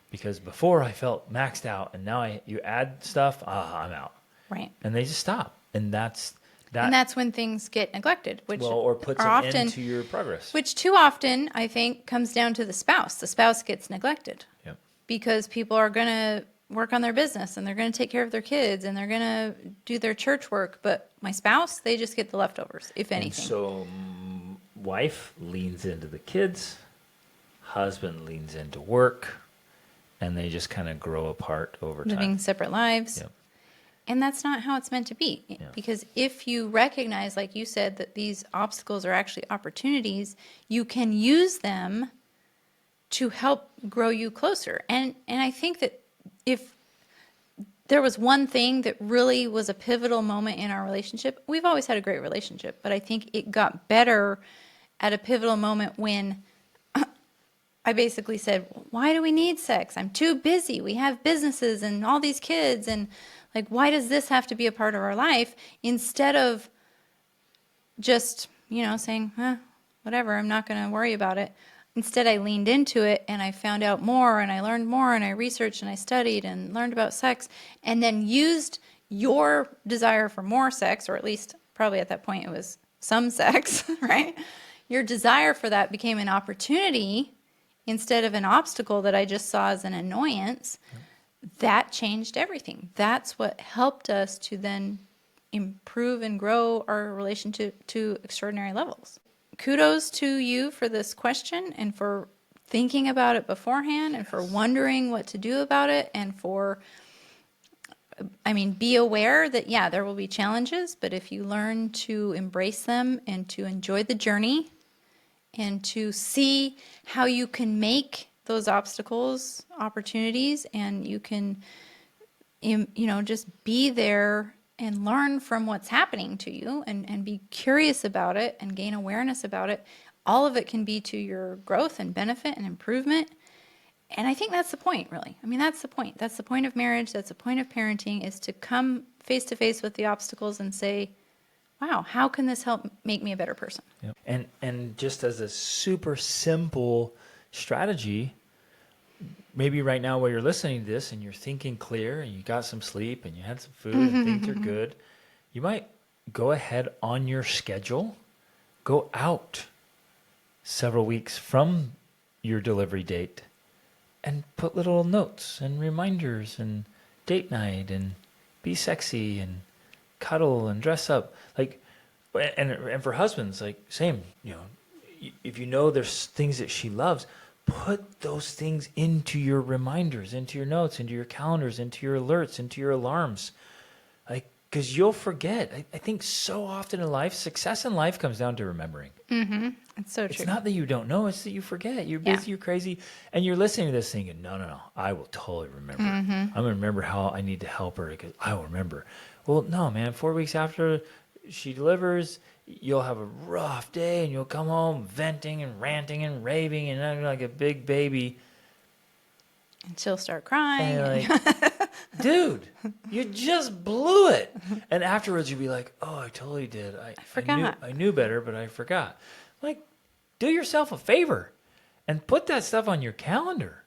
Because before I felt maxed out, and now you add stuff, I'm out. Right. And they just stop. And that's And that's when things get neglected, which or puts are an often end to your progress. which too often I think comes down to the spouse. The spouse gets neglected Yep. because people are going to work on their business and they're going to take care of their kids and they're going to do their church work. But my spouse, they just get the leftovers, if anything. And so wife leans into the kids, husband leans into work, and they just kind of grow apart over time. Living separate lives. Yep. And that's not how it's meant to be. Yeah. Because if you recognize, like you said, that these obstacles are actually opportunities, you can use them to help grow you closer. And I think that if there was one thing that really was a pivotal moment in our relationship, we've always had a great relationship, but I think it got better at a pivotal moment when I basically said, why do we need sex? I'm too busy. We have businesses and all these kids. And like, why does this have to be a part of our life? Instead of just, saying, whatever, I'm not going to worry about it. Instead, I leaned into it and I found out more and I learned more and I researched and I studied and learned about sex and then used your desire for more sex, or at least probably at that point it was some sex, right? Your desire for that became an opportunity instead of an obstacle that I just saw as an annoyance. That changed everything. That's what helped us to then improve and grow our relationship to extraordinary levels. Kudos to you for this question and for thinking about it beforehand and for wondering what to do about it and be aware that, there will be challenges, but if you learn to embrace them and to enjoy the journey and to see how you can make those obstacles opportunities and you can, just be there and learn from what's happening to you and be curious about it and gain awareness about it. All of it can be to your growth and benefit and improvement. And I think that's the point, really. That's the point. That's the point of marriage. That's the point of parenting, is to come face to face with the obstacles and say, wow, how can this help make me a better person? Yep. And just as a super simple strategy, maybe right now while you're listening to this and you're thinking clear and you got some sleep and you had some food and things are good, you might go ahead on your schedule, go out several weeks from your delivery date and put little notes and reminders and date night and be sexy and cuddle and dress up. Like, and for husbands, like same, if there's things that she loves, put those things into your reminders, into your notes, into your calendars, into your alerts, into your alarms. Like, because you'll forget. I think so often in life, success in life comes down to remembering. Mm-hmm. It's so true. It's not that you don't know, it's that you forget. You're busy, you're crazy, and you're listening to this thinking, no, I will totally remember. I'm going to remember how I need to help her because I will remember. Well, no, man, 4 weeks after she delivers, you'll have a rough day and you'll come home venting and ranting and raving and acting like a big baby. And she'll start crying. And you're like, dude, you just blew it. And afterwards you'll be like, oh, I totally did. I forgot. I knew better, but I forgot. Like, do yourself a favor and put that stuff on your calendar.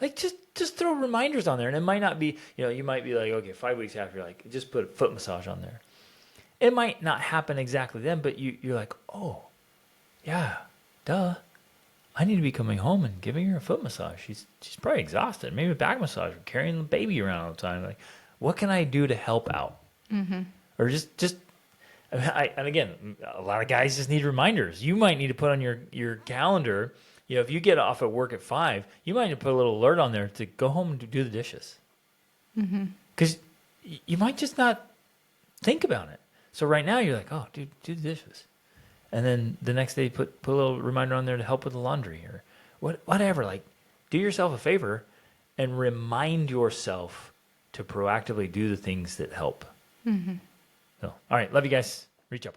Like, just throw reminders on there. And it might not be, you might be like, okay, 5 weeks after, like, just put a foot massage on there. It might not happen exactly then, but you're like, oh, yeah, duh. I need to be coming home and giving her a foot massage. She's probably exhausted. Maybe a back massage, or carrying the baby around all the time. Like, what can I do to help out? Mm-hmm. Or just And again, a lot of guys just need reminders. You might need to put on your calendar, if you get off at work at 5, you might need to put a little alert on there to go home and do the dishes. Because you might just not think about it. So right now you're like, oh, dude, do the dishes. And then the next day put a little reminder on there to help with the laundry or whatever. Like, do yourself a favor and remind yourself to proactively do the things that help. So, all right, love you guys. Reach up.